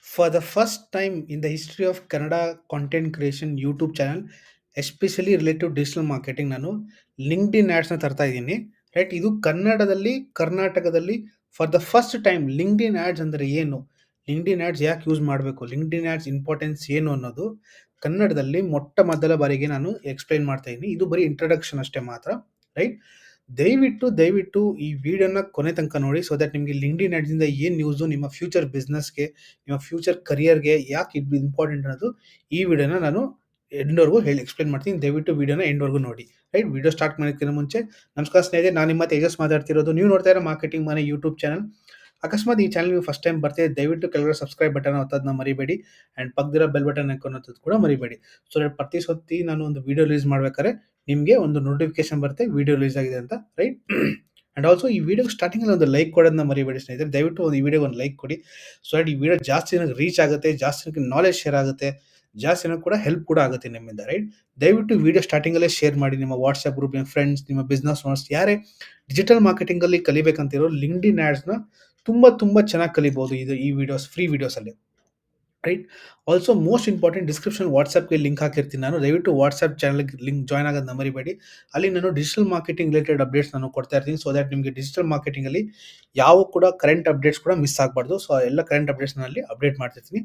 For the first time in the history of Kannada content creation YouTube channel, especially related to digital marketing ನಾನು LinkedIn ಆ್ಯಡ್ಸ್ನ ತರ್ತಾ ಇದ್ದೀನಿ. Right, ಇದು ಕನ್ನಡದಲ್ಲಿ ಕರ್ನಾಟಕದಲ್ಲಿ for the first time LinkedIn ads ಅಂದರೆ ಏನು, ಲಿಂಕ್ಡ್ಇನ್ ಆ್ಯಡ್ಸ್ ಯಾಕೆ ಯೂಸ್ ಮಾಡಬೇಕು, ಲಿಂಕ್ಡ್ಇನ್ ಆ್ಯಡ್ಸ್ ಇಂಪಾರ್ಟೆನ್ಸ್ ಏನು ಅನ್ನೋದು ಕನ್ನಡದಲ್ಲಿ ಮೊಟ್ಟ ಮೊದಲ ಬಾರಿಗೆ ನಾನು ಎಕ್ಸ್ಪ್ಲೈನ್ ಮಾಡ್ತಾ ಇದ್ದೀನಿ. ಇದು ಬರೀ ಇಂಟ್ರಡಕ್ಷನ್ ಅಷ್ಟೇ ಮಾತ್ರ. ರೈಟ್, ದಯವಿಟ್ಟು ಈ ವಿಡಿಯೋನ ಕೊನೆ ತನಕ ನೋಡಿ, ಸೊ ದಟ್ ನಿಮಗೆ ಲಿಂಕ್ಡ್ಇನ್ ಆ್ಯಡ್ಸಿಂದ ಏನು ನ್ಯೂಸು, ನಿಮ್ಮ ಫ್ಯೂಚರ್ ಬಿಸ್ನೆಸ್ಗೆ, ನಿಮ್ಮ ಫ್ಯೂಚರ್ ಕರಿಯರ್ಗೆ ಯಾಕೆ ಇದು ಇಂಪಾರ್ಟೆಂಟ್ ಅನ್ನೋದು ಈ ವಿಡಿಯೋನ ನಾನು ಎಂಡ್ವರೆಗೂ ಹೇಳಿ ಎಕ್ಸ್ಪ್ಲೇನ್ ಮಾಡ್ತೀನಿ. ದಯವಿಟ್ಟು ವಿಡಿಯೋನ ಎಂಡ್ವರೆಗೂ ನೋಡಿ. ರೈಟ್, ವಿಡಿಯೋ ಸ್ಟಾರ್ಟ್ ಮಾಡೋಕ್ಕಿಂತ ಮುಂಚೆ ನಮಸ್ಕಾರ ಸ್ನೇಹಿತರೆ, ನಾನು ನಿಮ್ಮ ತೇಜಸ್ ಮಾತಾಡ್ತಿರೋದು. ನೀವು ನೋಡ್ತಾ ಇರೋ ಮಾರ್ಕೆಟಿಂಗ್ ಮನೆ ಯೂಟ್ಯೂಬ್ ಚಾನಲ್. ಅಕಸ್ಮಾತ್ ಈ ಚಾನಲ್ ನೀವು ಫಸ್ಟ್ ಟೈಮ್ ಬರ್ತಿದೆ, ದಯವಿಟ್ಟು ಕೆಳಗಡೆ ಸಬ್ಸ್ಕ್ರೈಬ್ ಬಟನ್ ಒತ್ತೋದನ್ನ ಮರಿಬೇಡಿ. ಆ್ಯಂಡ್ ಪಕ್ಕದಿರೋ ಬೆಲ್ ಬಟನ್ ಹಾಕೋದು ಕೂಡ ಮರಿಬೇಡಿ. ಸೊ ದಟ್ ಪ್ರತಿ ಸತಿ ನಾನು ಒಂದು ವಿಡಿಯೋ ರಿಲೀಸ್ ಮಾಡ್ಬೇಕಾದ್ರೆ ನಿಮಗೆ ಒಂದು ನೋಟಿಫಿಕೇಶನ್ ಬರುತ್ತೆ ವಿಡಿಯೋ ರಿಲೀಸ್ ಆಗಿದೆ ಅಂತ. ರೈಟ್, ಆ್ಯಂಡ್ ಆಲ್ಸೋ ಈ ವಿಡಿಯೋ ಸ್ಟಾರ್ಟಿಂಗಲ್ಲಿ ಒಂದು ಲೈಕ್ ಕೊಡೋದನ್ನ ಮರಿಬೇಡಿ ಸ್ನೇಹಿತರೆ. ದಯವಿಟ್ಟು ಒಂದು ಈ ವಿಡಿಯೋಗೆ ಒಂದು ಲೈಕ್ ಕೊಡಿ. ಸೊ ದಟ್ ಈ ವಿಡಿಯೋ ಜಾಸ್ತಿ ಜನಕ್ಕೆ ರೀಚ್ ಆಗುತ್ತೆ, ಜಾಸ್ತಿ ಜನಕ್ಕೆ ನಾಲೆಜ್ ಶೇರ್ ಆಗುತ್ತೆ, ಜಾಸ್ತಿ ಜನಕ್ಕೆ ಕೂಡ ಹೆಲ್ಪ್ ಕೂಡ ಆಗುತ್ತೆ ನಿಮ್ಮಿಂದ. ರೈಟ್, ದಯವಿಟ್ಟು ವಿಡಿಯೋ ಸ್ಟಾರ್ಟಿಂಗಲ್ಲೇ ಶೇರ್ ಮಾಡಿ ನಿಮ್ಮ ವಾಟ್ಸ್ಆ್ಯಪ್ ಗ್ರೂಪ್, ನಿಮ್ಮ ಫ್ರೆಂಡ್ಸ್, ನಿಮ್ಮ ಬಿಸ್ನೆಸ್ ಓನರ್ಸ್, ಯಾರೇ ಡಿಜಿಟಲ್ ಮಾರ್ಕೆಟಿಂಗಲ್ಲಿ ಕಲಿಬೇಕಂತಿರೋ ಲಿಂಕ್ಡ್ಇನ್ ಆ್ಯಡ್ಸ್ನ ತುಂಬ ಚೆನ್ನಾಗಿ ಕಲಿಬೋದು ಈ ವಿಡಿಯೋಸ್, ಫ್ರೀ ವಿಡಿಯೋಸಲ್ಲಿ. Right, also most important, description ವಾಟ್ಸಪ್ಗೆ ಲಿಂಕ್ ಹಾಕಿರ್ತೀನಿ ನಾನು. ದಯವಿಟ್ಟು ವಾಟ್ಸಪ್ ಚಾನಲ್ಗೆ ಲಿಂಕ್ ಜಾಯ್ನ್ ಆಗೋದನ್ನ ಮರಿಬೇಡಿ. ಅಲ್ಲಿ ನಾನು ಡಿಜಿಟಲ್ ಮಾರ್ಕೆಟಿಂಗ್ ರಿಲೇಟೆಡ್ ಅಪ್ಡೇಟ್ಸ್ ನಾನು ಕೊಡ್ತಾ ಇರ್ತೀನಿ. ಸೊ ದ್ಯಾಟ್ ನಿಮಗೆ ಡಿಜಿಟಲ್ ಮಾರ್ಕೆಟಿಂಗಲ್ಲಿ ಯಾವ ಕೂಡ ಕರೆಂಟ್ ಅಪ್ಡೇಟ್ಸ್ ಕೂಡ ಮಿಸ್ ಆಗಬಾರ್ದು. ಸೊ ಎಲ್ಲ ಕರೆಂಟ್ ಅಪ್ಡೇಟ್ಸ್ನ ಅಲ್ಲಿ ಅಪ್ಡೇಟ್ ಮಾಡ್ತಿರ್ತೀನಿ.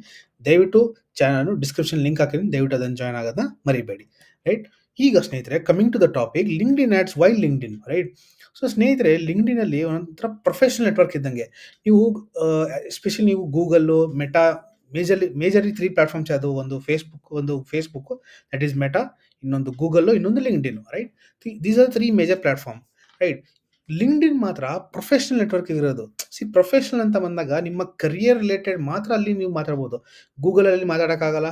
ದಯವಿಟ್ಟು ಚಾನಲ್ ಡಿಸ್ಕ್ರಿಪ್ಷನ್ ಲಿಂಕ್ ಹಾಕಿರ್ತೀನಿ, ದಯವಿಟ್ಟು ಅದನ್ನು ಜಾಯ್ನ್ ಆಗೋದನ್ನ ಮರಿಬೇಡಿ. ರೈಟ್, ಈಗ ಸ್ನೇಹಿತರೆ coming to the topic, LinkedIn ads, why LinkedIn. Right, so ಸ್ನೇಹಿತರೆ ಲಿಂಕ್ಡ್ಇನಲ್ಲಿ ಒಂಥರ ಪ್ರೊಫೆಷನಲ್ ನೆಟ್ವರ್ಕ್ ಇದ್ದಂಗೆ. ನೀವು ಎಸ್ಪೆಷಲಿ ನೀವು ಗೂಗಲ್ಲು, ಮೆಟಾ, ಮೇಜರ್ಲಿ 3 ಪ್ಲಾಟ್ಫಾರ್ಮ್ಸ್ ಯಾವುದು, ಒಂದು ಫೇಸ್ಬುಕ್, ದಟ್ ಈಸ್ ಮೆಟಾ, ಇನ್ನೊಂದು ಗೂಗಲ್ಲು, ಇನ್ನೊಂದು LinkedIn. Right, these are 3 major platform. Right, LinkedIn ಮಾತ್ರ ಪ್ರೊಫೆಷನಲ್ ನೆಟ್ವರ್ಕ್ ಇರೋದು. ಪ್ರೊಫೆಷನಲ್ ಅಂತ ಬಂದಾಗ ನಿಮ್ಮ ಕರಿಯರ್ ರಿಲೇಟೆಡ್ ಮಾತ್ರ ಅಲ್ಲಿ ನೀವು ಮಾತಾಡ್ಬೋದು. ಗೂಗಲಲ್ಲಿ ಮಾತಾಡೋಕ್ಕಾಗಲ್ಲ.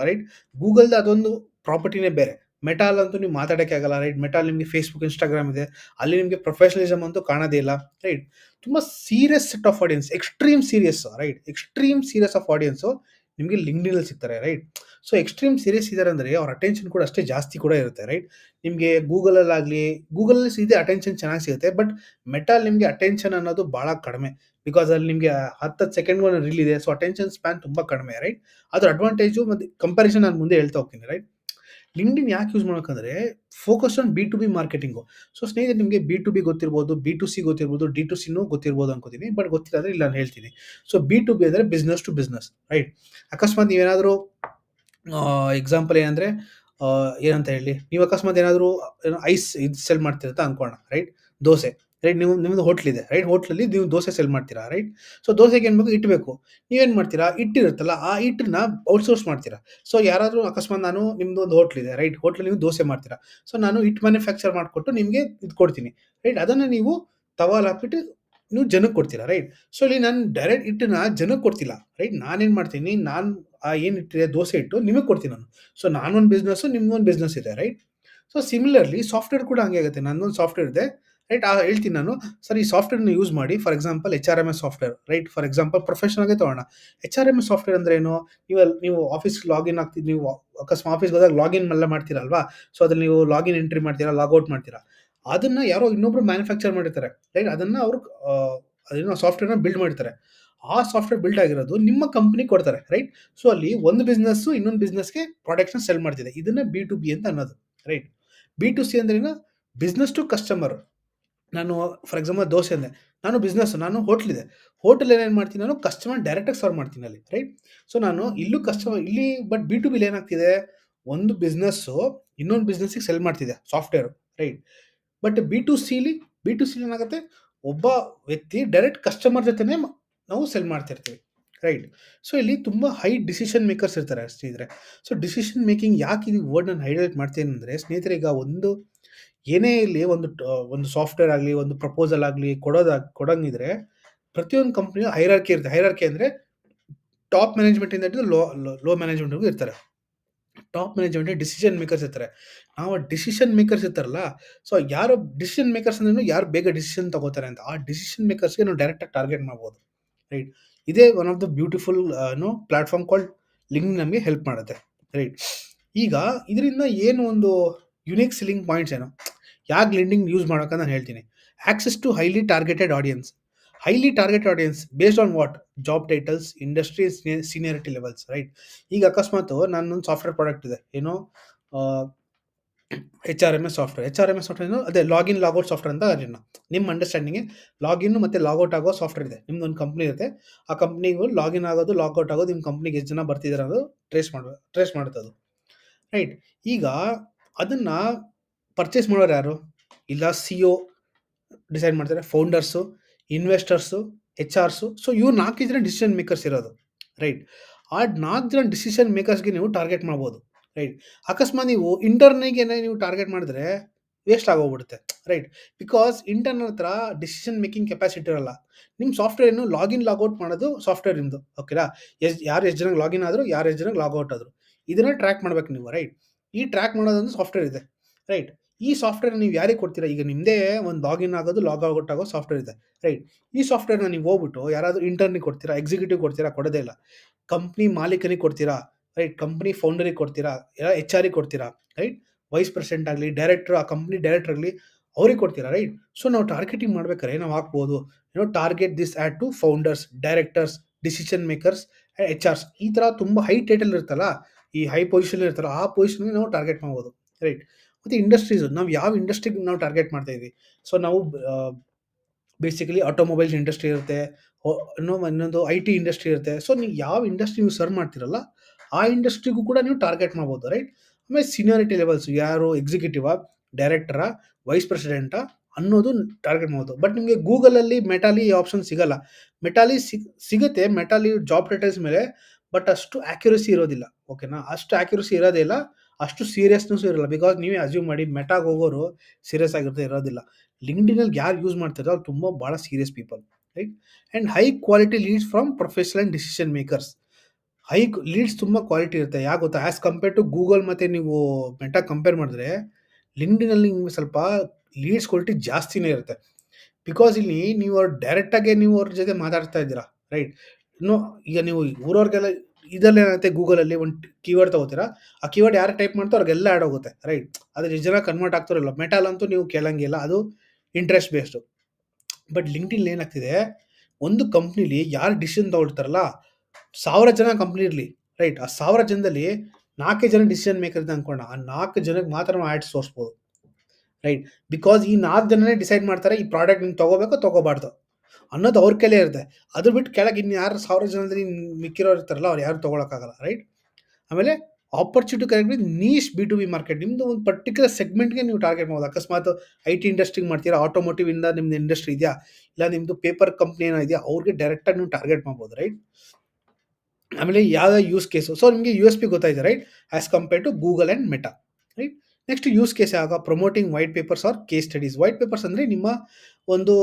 ರೈಟ್, ಗೂಗಲ್ದು ಅದೊಂದು ಪ್ರಾಪರ್ಟಿನೇ ಬೇರೆ. ಮೆಟಾಲಂತೂ ನೀವು ಮಾತಾಡೋಕ್ಕೆ ಆಗಲ್ಲ. ರೈಟ್, ಮೆಟಾಲ್ ನಿಮಗೆ ಫೇಸ್ಬುಕ್, ಇನ್ಸ್ಟಾಗ್ರಾಮ್ ಇದೆ, ಅಲ್ಲಿ ನಿಮಗೆ ಪ್ರೊಫೆಷನಲಿಸಮ್ ಅಂತೂ ಕಾಣೋದೇ ಇಲ್ಲ. ರೈಟ್, ತುಂಬ serious set of audience, extreme serious. Right, extreme serious of audience ನಿಮಗೆ ಲಿಂಕ್ಡ್ಇನಲ್ಲಿ ಸಿಗ್ತಾರೆ. ರೈಟ್, ಸೊ ಎಕ್ಸ್ಟ್ರೀಮ್ ಸೀರಿಯಸ್ ಇದ್ದಾರೆ ಅಂದರೆ ಅವ್ರ ಅಟೆನ್ಷನ್ ಕೂಡ ಅಷ್ಟೇ ಜಾಸ್ತಿ ಕೂಡ ಇರುತ್ತೆ. ರೈಟ್, ನಿಮಗೆ ಗೂಗಲಲ್ಲಿ ಇದೆ ಅಟೆನ್ಷನ್ ಚೆನ್ನಾಗಿ ಸಿಗುತ್ತೆ, ಬಟ್ ಮೆಟಾಲ್ ನಿಮಗೆ ಅಟೆನ್ಷನ್ ಅನ್ನೋದು ಭಾಳ ಕಡಿಮೆ. ಬಿಕಾಸ್ ಅಲ್ಲಿ ನಿಮಗೆ 10 ಸೆಕೆಂಡ್ ಒಂದು ರೀಲ್ ಇದೆ, ಸೊ ಅಟೆನ್ಷನ್ ಸ್ಪ್ಯಾನ್ ತುಂಬ ಕಡಿಮೆ. ರೈಟ್, ಅದ್ರ ಅಡ್ವಾಂಟೇಜು ಮತ್ತು ಕಂಪ್ಯಾರಿಸನ್ ನಾನು ಮುಂದೆ ಹೇಳ್ತಾ ಹೋಗ್ತೀನಿ. ರೈಟ್, ಲಿಂಕ್ಡ್ಇನ್ ಯಾಕೆ ಯೂಸ್ ಮಾಡ್ಬೇಕಂದ್ರೆ focus on B marketing. So ಸ್ನೇಹಿತರೆ, ನಿಮಗೆ ಬಿ ಗೊತ್ತಿರ್ಬೋದು, ಬಿ ಗೊತ್ತಿರ್ಬೋದು, ಡಿ ಗೊತ್ತಿರ್ಬೋದು ಅನ್ಕೋತೀನಿ, ಬಟ್ ಗೊತ್ತಿಲ್ಲ ಅಂದರೆ ಇಲ್ಲ ನಾನು ಹೇಳ್ತೀನಿ. ಸೊ ಬಿ ಅಂದರೆ ಬಿಸ್ನೆಸ್ ಟು ಬಿಸ್ನೆಸ್. ರೈಟ್, ಅಕಸ್ಮಾತ್ ನೀವೇನಾದರೂ ಎಕ್ಸಾಂಪಲ್ ಏನಂದರೆ, ಏನಂತ ಹೇಳಿ, ನೀವು ಅಕಸ್ಮಾತ್ ಏನಾದರೂ ಐಸ್ ಇದು ಸೆಲ್ ಮಾಡ್ತೀರ ಅಂತ ಅನ್ಕೋಣ. ರೈಟ್, ದೋಸೆ. ರೈಟ್, ನಿಮ್ಮದು ಹೋಟ್ಲಿದೆ. ರೈಟ್, ಹೋಟ್ಲಲ್ಲಿ ನೀವು ದೋಸೆ ಸೆಲ್ ಮಾಡ್ತೀರಾ. ರೈಟ್, ಸೊ ದೋಸೆಗೆ ಏನು ಬೇಕು, ಇಟ್ಟು ಬೇಕು. ನೀವೇನು ಮಾಡ್ತೀರಾ, ಇಟ್ಟಿರುತ್ತಲ್ಲ ಆ ಹಿಟ್ಟನ್ನ ಔಟ್ಸೋರ್ಸ್ ಮಾಡ್ತೀರಾ. ಸೊ ಯಾರಾದರೂ ಅಕಸ್ಮಾತ್, ನಾನು ನಿಮ್ಮದು ಒಂದು ಹೋಟ್ಲಿದೆ. ರೈಟ್, ಹೋಟ್ಲಲ್ಲಿ ನೀವು ದೋಸೆ ಮಾಡ್ತೀರಾ. ಸೊ ನಾನು ಹಿಟ್ಟು ಮ್ಯಾನುಫ್ಯಾಕ್ಚರ್ ಮಾಡಿಕೊಟ್ಟು ನಿಮಗೆ ಇದು ಕೊಡ್ತೀನಿ. ರೈಟ್, ಅದನ್ನು ನೀವು ತವಾಲ್ ಹಾಕ್ಬಿಟ್ಟು ನೀವು ಜನಕ್ಕೆ ಕೊಡ್ತೀರಾ. ರೈಟ್, ಸೊ ಇಲ್ಲಿ ನಾನು ಡೈರೆಕ್ಟ್ ಹಿಟ್ಟನ್ನ ಜನಕ್ಕೆ ಕೊಡ್ತಿಲ್ಲ. ರೈಟ್, ನಾನೇನು ಮಾಡ್ತೀನಿ, ನಾನು ಏನು ಇಟ್ಟಿದೆ ದೋಸೆ ಇಟ್ಟು ನಿಮಗೆ ಕೊಡ್ತೀನಿ ನಾನು. ಸೊ ನಾನೊಂದು ಬಿಸ್ನೆಸ್ಸು, ನಿಮ್ದೊಂದು ಬಿಸ್ನೆಸ್ ಇದೆ. ರೈಟ್, ಸೊ ಸಿಮಿಲರ್ಲಿ ಸಾಫ್ಟ್ವೇರ್ ಕೂಡ ಹಂಗೆ ಆಗುತ್ತೆ. ನನ್ನೊಂದು ಸಾಫ್ಟ್ವೇರ್ ಇದೆ. ರೈಟ್, ಹೇಳ್ತೀನಿ ನಾನು, ಸರ್ ಈ ಸಾಫ್ಟ್ವೇರ್ನ ಯೂಸ್ ಮಾಡಿ. For example HRMS software. Right, for example ಪ್ರೊಫೆಷನಲ್ಗೆ ತೊಗೊಳ್ಳೋಣ. HRMS ಸಾಫ್ಟ್ವೇರ್ ಅಂದ್ರೆ ಏನು, ನೀವು ಆಫೀಸ್ಗೆ ಲಾಗಿನ್ ಆಗ್ತಿದ್ದು, ನೀವು ಅಕಸ್ಮಾತ್ ಆಫೀಸ್ಗೆ ಹೋದಾಗ ಲಾಗಿನ್ ಎಲ್ಲ ಮಾಡ್ತೀರಲ್ವಾ. ಸೊ ಅದ್ರಲ್ಲಿ ನೀವು ಲಾಗಿನ್ ಎಂಟ್ರಿ ಮಾಡ್ತೀರಾ, ಲಾಗೌಟ್ ಮಾಡ್ತೀರಾ. ಅದನ್ನು ಯಾರೋ ಇನ್ನೊಬ್ರು ಮ್ಯಾನುಫ್ಯಾಕ್ಚರ್ ಮಾಡಿರ್ತಾರೆ. ರೈಟ್, ಅದನ್ನು ಅವರು ಅದೇನೋ ಸಾಫ್ಟ್ವೇರ್ನ ಬಿಲ್ಡ್ ಮಾಡಿರ್ತಾರೆ. ಆ ಸಾಫ್ಟ್ವೇರ್ ಬಿಲ್ಡ್ ಆಗಿರೋದು ನಿಮ್ಮ ಕಂಪ್ನಿ ಕೊಡ್ತಾರೆ. ರೈಟ್, ಸೊ ಅಲ್ಲಿ ಒಂದು ಬಿಸ್ನೆಸ್ಸು ಇನ್ನೊಂದು ಬಿಸ್ನೆಸ್ಗೆ ಪ್ರಾಡಕ್ಟ್ಸ್ನ ಸೆಲ್ ಮಾಡ್ತಿದೆ. ಇದನ್ನ ಬಿ ಅಂತ ಅನ್ನೋದು. ರೈಟ್, ಬಿ ಅಂದ್ರೇನು, ಬಿಸ್ನೆಸ್ ಟು ಕಸ್ಟಮರ್. ನಾನು ಫಾರ್ ಎಕ್ಸಾಂಪಲ್ ದೋಸೆ ಅಂದೆ, ನಾನು ಬಿಸ್ನೆಸ್, ನಾನು ಹೋಟ್ಲಿದೆ. ಹೋಟೆಲ್ ಏನೇನು ಮಾಡ್ತೀನಿ, ನಾನು ಕಸ್ಟಮರ್ ಡೈರೆಕ್ಟಾಗಿ ಸರ್ವ್ ಮಾಡ್ತೀನಿ ಅಲ್ಲಿ. ರೈಟ್, ಸೊ ನಾನು ಇಲ್ಲೂ ಕಸ್ಟಮರ್ ಇಲ್ಲಿ, ಬಟ್ ಬಿ ಏನಾಗ್ತಿದೆ, ಒಂದು ಬಿಸ್ನೆಸ್ಸು ಇನ್ನೊಂದು ಬಿಸ್ನೆಸ್ಸಿಗೆ ಸೆಲ್ ಮಾಡ್ತಿದೆ software. Right, but B to ಸಿಲಿ ಏನಾಗುತ್ತೆ, ಒಬ್ಬ ವ್ಯಕ್ತಿ ಡೈರೆಕ್ಟ್ ಕಸ್ಟಮರ್ ಜೊತೆನೇ ನಾವು ಸೆಲ್ ಮಾಡ್ತಿರ್ತೀವಿ. ರೈಟ್, ಸೊ ಇಲ್ಲಿ ತುಂಬ ಹೈ ಡಿಸಿಷನ್ ಮೇಕರ್ಸ್ ಇರ್ತಾರೆ ಸ್ನೇಹಿತರೆ. ಸೊ ಡಿಸಿಷನ್ ಮೇಕಿಂಗ್ ಯಾಕೆ ಇದು ವರ್ಡ್ ನಾನು ಹೈಲೈಟ್ ಮಾಡ್ತೀನಿ ಅಂದರೆ ಸ್ನೇಹಿತರೆ, ಈಗ ಏನೇ ಇಲ್ಲಿ ಒಂದು ಸಾಫ್ಟ್ವೇರ್ ಆಗಲಿ, ಒಂದು ಪ್ರಪೋಸಲ್ ಆಗಲಿ ಕೊಡಂಗಿದ್ರೆ ಪ್ರತಿಯೊಂದು ಕಂಪ್ನಿಯು ಹೈರಾರ್ಕಿ ಇರುತ್ತೆ. ಹೈರಾರ್ಕಿ ಅಂದರೆ ಟಾಪ್ ಮ್ಯಾನೇಜ್ಮೆಂಟಿಂದ ಹಿಡಿದು ಲೋ ಮ್ಯಾನೇಜ್ಮೆಂಟ್ವರೆಗೂ ಇರ್ತಾರೆ. ಟಾಪ್ ಮ್ಯಾನೇಜ್ಮೆಂಟ್ ಡಿಸಿಷನ್ ಮೇಕರ್ಸ್ ಇರ್ತಾರೆ. ನಾವು ಡಿಸಿಷನ್ ಮೇಕರ್ಸ್ ಇರ್ತಾರಲ್ಲ, ಸೊ ಯಾರು ಡಿಸಿಷನ್ ಮೇಕರ್ಸ್ ಅಂದ್ರೆ ಯಾರು ಬೇಗ ಡಿಸಿಷನ್ ತಗೋತಾರೆ ಅಂತ, ಆ ಡಿಸಿಷನ್ ಮೇಕರ್ಸ್ಗೆ ನಾವು ಡೈರೆಕ್ಟಾಗಿ ಟಾರ್ಗೆಟ್ ಮಾಡ್ಬೋದು. ರೈಟ್, ಇದೇ one of the beautiful platform called LinkedIn ನಮಗೆ ಹೆಲ್ಪ್ ಮಾಡುತ್ತೆ. ರೈಟ್, ಈಗ ಇದರಿಂದ ಏನು ಒಂದು ಯುನಿಕ್ ಸೆಲ್ಲಿಂಗ್ ಪಾಯಿಂಟ್ಸ್ ಏನು, ಯಾಕೆ ಲಿಂಕ್ಡ್ಇನ್ ಯೂಸ್ ಮಾಡೋಕೆ ನಾನು ಹೇಳ್ತೀನಿ. Access to highly targeted audience. Highly target audience based on what? Job titles, industry, seniority levels, right? ಈಗ ಅಕಸ್ಮಾತ್ ನನ್ನೊಂದು ಸಾಫ್ಟ್ವೇರ್ ಪ್ರಾಡಕ್ಟ್ ಇದೆ, ಏನೋ H R M S software ಏನು ಅದೇ ಲಾಗಿನ್ ಲಾಗೌಟ್ ಸಾಫ್ಟ್ವೇರ್ ಅಂತ ಅದನ್ನ ನಿಮ್ಮ ಅಂಡರ್ಸ್ಟ್ಯಾಂಡಿಂಗ್ ಲಾಗಿನ್ ಮತ್ತೆ ಲಾಗೌಟ್ ಆಗೋ ಸಾಫ್ಟ್ವೇರ್ ಇದೆ. ನಿಮ್ದು ಒಂದು ಕಂಪ್ನಿ ಇರುತ್ತೆ, ಆ ಕಂಪ್ನಿಗೂ ಲಾಗಿನ್ ಆಗೋದು ಲಾಗೌಟ್ ಆಗೋದು ನಿಮ್ಮ ಕಂಪ್ನಿಗೆ ಎಷ್ಟು ಜನ ಬರ್ತಿದ್ದಾರೆ ಅನ್ನೋದು ಟ್ರೇಸ್ ಮಾಡುತ್ತೆ ಅದು, ರೈಟ್? ಈಗ ಅದನ್ನ ಪರ್ಚೇಸ್ ಮಾಡೋರು ಯಾರು? ಇಲ್ಲ ಸಿ ಒ ಡಿಸೈಡ್ ಮಾಡ್ತಾರೆ, ಫೌಂಡರ್ಸು, ಇನ್ವೆಸ್ಟರ್ಸು, ಎಚ್.ಆರ್ಸು. ಸೊ ಇವ್ರು 4 ಜನ ಡಿಸಿಷನ್ ಮೇಕರ್ಸ್ ಇರೋದು, ರೈಟ್? ಆ 4 ಜನ ಡಿಸಿಷನ್ ಮೇಕರ್ಸ್ಗೆ ನೀವು ಟಾರ್ಗೆಟ್ ಮಾಡ್ಬೋದು, ರೈಟ್? ಅಕಸ್ಮಾತ್ ನೀವು ಇಂಟರ್ನಿಗೆ ನೀವು ಟಾರ್ಗೆಟ್ ಮಾಡಿದ್ರೆ ವೇಸ್ಟ್ ಆಗೋಗ್ಬಿಡುತ್ತೆ, ರೈಟ್? ಬಿಕಾಸ್ ಇಂಟರ್ನ್ ಹತ್ರ ಡಿಸಿಷನ್ ಮೇಕಿಂಗ್ ಕೆಪಾಸಿಟಿ ಇರಲ್ಲ. ನಿಮ್ಮ ಸಾಫ್ಟ್ವೇರ್ನು ಲಾಗಿನ್ ಲಾಗೌಟ್ ಮಾಡೋದು ಸಾಫ್ಟ್ವೇರ್ ನಿಮ್ಮದು, ಓಕೆನಾ? ಎಷ್ಟು ಜನಕ್ಕೆ ಲಾಗಿನ್ ಆದರು, ಎಷ್ಟು ಜನಕ್ಕೆ ಲಾಗೌಟ್ ಆದರು, ಇದನ್ನ ಟ್ರ್ಯಾಕ್ ಮಾಡ್ಬೇಕು ನೀವು, ರೈಟ್? ಈ ಟ್ರ್ಯಾಕ್ ಮಾಡೋದೊಂದು ಸಾಫ್ಟ್ವೇರ್ ಇದೆ, ರೈಟ್? ಈ ಸಾಫ್ಟ್ವೇರ್ ನೀವು ಯಾರಿಗೆ ಕೊಡ್ತೀರಾ? ಈಗ ನಿಮ್ಮದೇ ಒಂದು ಲಾಗಿನ್ ಆಗೋದು ಲಾಗೌಟ್ ಆಗೋ ಸಾಫ್ಟ್ವೇರ್ ಇದೆ, ರೈಟ್? ಈ ಸಾಫ್ಟ್ವೇರ್ನ ನೀವು ಹೋಗ್ಬಿಟ್ಟು ಯಾರಾದರೂ ಇಂಟರ್ನಿಗೆ ಕೊಡ್ತೀರಾ, ಎಕ್ಸಿಕ್ಯೂಟಿವ್ ಕೊಡ್ತೀರಾ? ಕೊಡೋದೇ ಇಲ್ಲ. ಕಂಪ್ನಿ ಮಾಲೀಕನಿಗೆ ಕೊಡ್ತೀರಾ, ರೈಟ್? ಕಂಪ್ನಿ ಫೌಂಡರಿಗೆ ಕೊಡ್ತೀರಾ, ಎಚ್.ಆರ್ಗೆ ಕೊಡ್ತೀರಾ, ರೈಟ್? ವೈಸ್ ಪ್ರೆಸಿಡೆಂಟ್ ಆಗಲಿ, ಡೈರೆಕ್ಟರ್, ಆ ಕಂಪ್ನಿ ಡೈರೆಕ್ಟರ್ ಆಗಲಿ, ಅವ್ರಿಗೆ ಕೊಡ್ತೀರಾ, ರೈಟ್? ಸೊ ನಾವು ಟಾರ್ಗೆಟಿಂಗ್ ಮಾಡ್ಬೇಕಾದ್ರೆ ನಾವು ಹಾಕ್ಬೋದು, target this ad to founders, directors, decision makers, HRs. ಈ ಥರ ತುಂಬ ಹೈ ಟೈಟಲ್ ಇರುತ್ತಲ್ಲ, ಈ ಹೈ ಪೊಸಿಷನ್ ಇರ್ತಾರೋ ಆ ಪೊಸಿಷನ್ಗೆ ನಾವು ಟಾರ್ಗೆಟ್ ಮಾಡ್ಬೋದು, ರೈಟ್? ಮತ್ತು ಇಂಡಸ್ಟ್ರೀಸ್, ನಾವು ಯಾವ ಇಂಡಸ್ಟ್ರಿಗೆ ನಾವು ಟಾರ್ಗೆಟ್ ಮಾಡ್ತಾ ಇದ್ವಿ? ಸೊ ನಾವು ಬೇಸಿಕಲಿ ಆಟೋಮೊಬೈಲ್ಸ್ ಇಂಡಸ್ಟ್ರಿ ಇರುತ್ತೆ, ಇನ್ನೊಂದು ಐ.ಟಿ ಇಂಡಸ್ಟ್ರಿ ಇರುತ್ತೆ. ಸೊ ನೀವು ಯಾವ ಇಂಡಸ್ಟ್ರಿ ನೀವು ಸರ್ವ್ ಮಾಡ್ತೀರಲ್ಲ ಆ ಇಂಡಸ್ಟ್ರಿಗೂ ಕೂಡ ನೀವು ಟಾರ್ಗೆಟ್ ಮಾಡ್ಬೋದು, ರೈಟ್? ಆಮೇಲೆ ಸೀನಿಯಾರಿಟಿ ಲೆವೆಲ್ಸ್, ಯಾರು ಎಕ್ಸಿಕ್ಯೂಟಿವಾ, ಡೈರೆಕ್ಟರಾ, ವೈಸ್ ಪ್ರೆಸಿಡೆಂಟಾ ಅನ್ನೋದು ಟಾರ್ಗೆಟ್ ಮಾಡ್ಬೋದು. ಬಟ್ ನಿಮಗೆ ಗೂಗಲಲ್ಲಿ ಮೆಟಾಲಿ ಆಪ್ಷನ್ ಸಿಗಲ್ಲ. ಮೆಟಾಲಿ ಸಿಗುತ್ತೆ, ಮೆಟಾಲಿ ಜಾಬ್ ಟೈಟಲ್ಸ್ ಮೇಲೆ, ಬಟ್ ಅಷ್ಟು ಆಕ್ಯುರಸಿ ಇರೋದಿಲ್ಲ, ಓಕೆನಾ? ಅಷ್ಟು ಆಕ್ಯುರಸಿ ಇರೋದೇ ಇಲ್ಲ, ಅಷ್ಟು ಸೀರಿಯಸ್ನೆಸ್ ಇರಲ್ಲ. ಬಿಕಾಸ್ ನೀವೇ ಅಸ್ಯೂಮ್ ಮಾಡಿ ಮೆಟಾಗೆ ಹೋಗೋರು ಸೀರಿಯಸ್ ಆಗಿರುತ್ತೆ ಇರೋದಿಲ್ಲ. ಲಿಂಕ್ಡ್ಇನಲ್ಲಿ ಯಾರು ಯೂಸ್ ಮಾಡ್ತಾರೋ ಅವ್ರು ತುಂಬ ಭಾಳ serious people, right? And high quality leads from professional and decision makers. Leads ತುಂಬ ಕ್ವಾಲಿಟಿ ಇರುತ್ತೆ. ಯಾಕೆ ಗೊತ್ತಾ? ಆ್ಯಸ್ ಕಂಪೇರ್ ಟು ಗೂಗಲ್ ಮತ್ತು ನೀವು ಮೆಟಾ ಕಂಪೇರ್ ಮಾಡಿದ್ರೆ ಲಿಂಕ್ಡ್ಇನಲ್ಲಿ ನಿಮಗೆ ಸ್ವಲ್ಪ ಲೀಡ್ಸ್ ಕ್ವಾಲಿಟಿ ಜಾಸ್ತಿನೇ ಇರುತ್ತೆ. ಬಿಕಾಸ್ ಇಲ್ಲಿ ನೀವು ಡೈರೆಕ್ಟಾಗೆ ನೀವು ಅವ್ರ ಜೊತೆ ಮಾತಾಡ್ತಾ ಇದ್ದೀರಾ, ರೈಟ್? ಈಗ ನೀವು ಊರವ್ರಿಗೆಲ್ಲ ಇದರಲ್ಲಿ ಏನಾಗುತ್ತೆ, ಗೂಗಲಲ್ಲಿ ಒಂದು ಕೀವರ್ಡ್ ತಗೋತೀರಾ, ಆ ಕೀವರ್ಡ್ ಯಾರು ಟೈಪ್ ಮಾಡ್ತಾರೋ ಅವ್ರಿಗೆಲ್ಲ ಆ್ಯಡ್ ಹೋಗುತ್ತೆ, ರೈಟ್? ಅದ್ರ ಎಷ್ಟು ಜನ ಕನ್ವರ್ಟ್ ಆಗ್ತಾರಲ್ಲ. ಮೆಟಾಲಂತೂ ನೀವು ಕೇಳಂಗಿಲ್ಲ, ಅದು ಇಂಟ್ರೆಸ್ಟ್ ಬೇಸ್ಡು. ಬಟ್ ಲಿಂಕ್ಡ್ಇನ್ ಏನಾಗ್ತಿದೆ, ಒಂದು ಕಂಪ್ನಿಲಿ ಯಾರು ಡಿಸಿಷನ್ ತಗೊಳ್ತಾರಲ್ಲ, 1000 ಜನ ಕಂಪ್ನಿ ಇರಲಿ, ರೈಟ್? ಆ 1000 ಜನದಲ್ಲಿ 4 ಜನ ಡಿಸಿಷನ್ ಮೇಕರ್ ಅಂತ ಅನ್ಕೋಣ, ಆ 4 ಜನಕ್ಕೆ ಮಾತ್ರ ನಾವು ಆ್ಯಡ್ಸ್ ತೋರಿಸ್ಬೋದು, ರೈಟ್? ಬಿಕಾಸ್ ಈ 4 ಜನನೇ ಡಿಸೈಡ್ ಮಾಡ್ತಾರೆ ಈ ಪ್ರಾಡಕ್ಟ್ ನಿಮ್ಗೆ ತೊಗೋಬೇಕೋ ತೊಗೋಬಾರ್ದು ಅನ್ನೋದು ಅವ್ರ ಕೈಲೇ ಇರುತ್ತೆ. ಅದ್ರ ಬಿಟ್ಟು ಕೆಳಗೆ ಇನ್ನು ಯಾರು 1000 ಜನದಲ್ಲಿ ಮಿಕ್ಕಿರೋರು ಇರ್ತಾರಲ್ಲ, ಅವ್ರು ಯಾರು ತೊಗೊಳಕ್ಕಾಗಲ್ಲ, ರೈಟ್? ಆಮೇಲೆ ಆಪರ್ಚುನಿಟಿ ಕರೆಕ್ಟ್ ವಿತ್ ನೀಶ್ ಬಿ2ಬಿ ಮಾರ್ಕೆಟ್. ನಿಮ್ಮದು ಒಂದು ಪರ್ಟಿಕ್ಯುಲರ್ ಸೆಗ್ಮೆಂಟ್ಗೆ ನೀವು ಟಾರ್ಗೆಟ್ ಮಾಡ್ಬೋದು. ಅಕಸ್ಮಾತ್ ಐ.ಟಿ ಇಂಡಸ್ಟ್ರಿಗೆ ಮಾಡ್ತೀರಾ, ಆಟೋಮೋಟಿವ್ ಇಂದ ನಿಮ್ದು ಇಂಡಸ್ಟ್ರಿ ಇದೆಯಾ, ಇಲ್ಲ ನಿಮ್ಮದು ಪೇಪರ್ ಕಂಪ್ನಿ ಏನೋ ಇದೆಯಾ, ಅವ್ರಿಗೆ ಡೈರೆಕ್ಟಾಗಿ ನೀವು ಟಾರ್ಗೆಟ್ ಮಾಡ್ಬೋದು, ರೈಟ್? ಆಮೇಲೆ ಯಾವ ಯೂಸ್ ಕೇಸು, ಸೊ ನಿಮಗೆ ಯು.ಎಸ್.ಪಿ ಗೊತ್ತಾಯಿದೆ, right? As compare to Google and Meta, right? Next use case ಆಗ promoting white papers or case studies. White papers ಅಂದರೆ ನಿಮ್ಮ ಒಂದು